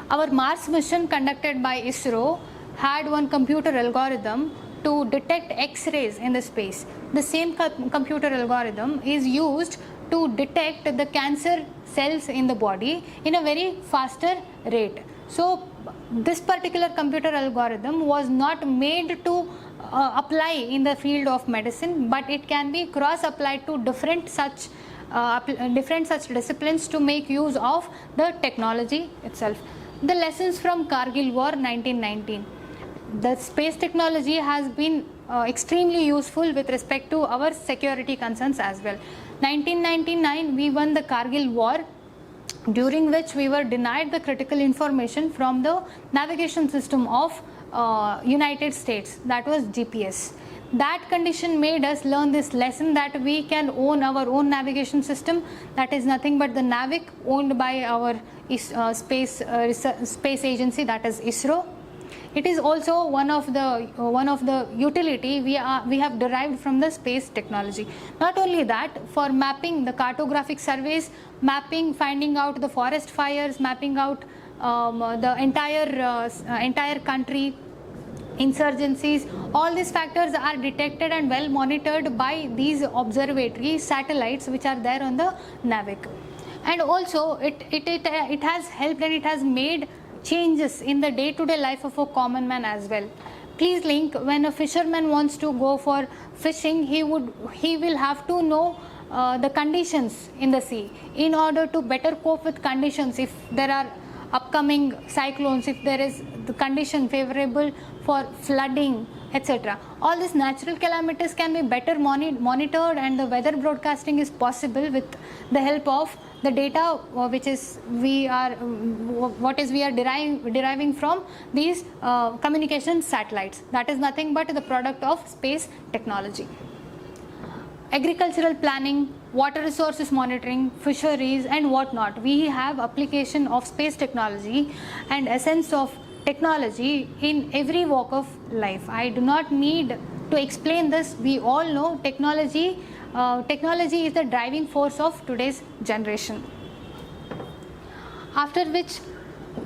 Our Mars mission conducted by ISRO had one computer algorithm to detect X-rays in the space. The same computer algorithm is used to detect the cancer cells in the body in a very faster rate. So this particular computer algorithm was not made to apply in the field of medicine, but it can be cross applied to different such disciplines to make use of the technology itself. The lessons from Kargil War 1919. The space technology has been extremely useful with respect to our security concerns as well. 1999 we won the Kargil War, during which we were denied the critical information from the navigation system of United States, that was GPS. That condition made us learn this lesson that we can own our own navigation system, that is nothing but the NAVIC, owned by our space agency, that is ISRO. It is also one of the utility we have derived from the space technology. Not only that, for mapping the cartographic surveys, finding out the forest fires, mapping out the entire country, insurgencies, all these factors are detected and well monitored by these observatory satellites which are there on the NAVIC. And also it has helped and it has made changes in the day-to-day life of a common man as well. Please link, when a fisherman wants to go for fishing, he will have to know the conditions in the sea in order to better cope with conditions. If there are upcoming cyclones, if there is the condition favorable for flooding, etc. All these natural calamities can be better monitored, and the weather broadcasting is possible with the help of the data we are deriving from these communication satellites. That is nothing but the product of space technology. Agricultural planning, water resources monitoring, fisheries and whatnot. We have application of space technology and essence of technology in every walk of life. I do not need to explain this. We all know technology is the driving force of today's generation. After which,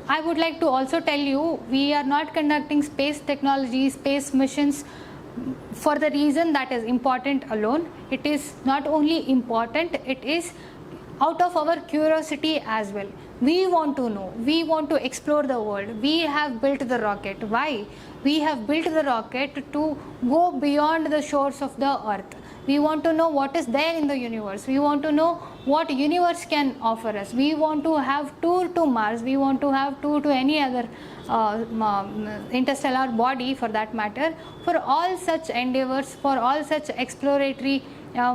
I would like to also tell you, we are not conducting space technology, space missions for the reason that is important alone. It is not only important, it is out of our curiosity as well. We want to know, we want to explore the world. We have built the rocket. Why? We have built the rocket to go beyond the shores of the earth. We want to know what is there in the universe. We want to know what universe can offer us. We want to have tour to Mars. We want to have tour to any other interstellar body for that matter. For all such endeavors, for all such exploratory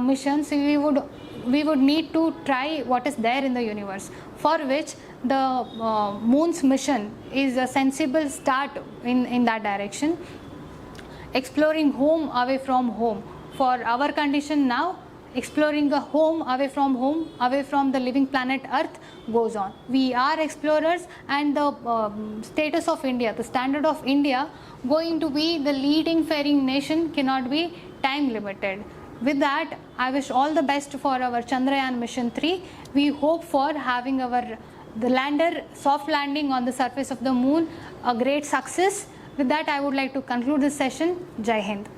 missions, we would need to try what is there in the universe, for which the moon's mission is a sensible start in that direction. Exploring home away from home. For our condition now, exploring a home, away from the living planet Earth goes on. We are explorers, and the status of India, the standard of India, going to be the leading faring nation cannot be time limited. With that, I wish all the best for our Chandrayaan mission 3. We hope for having the lander soft landing on the surface of the moon a great success. With that, I would like to conclude this session. Jai Hind.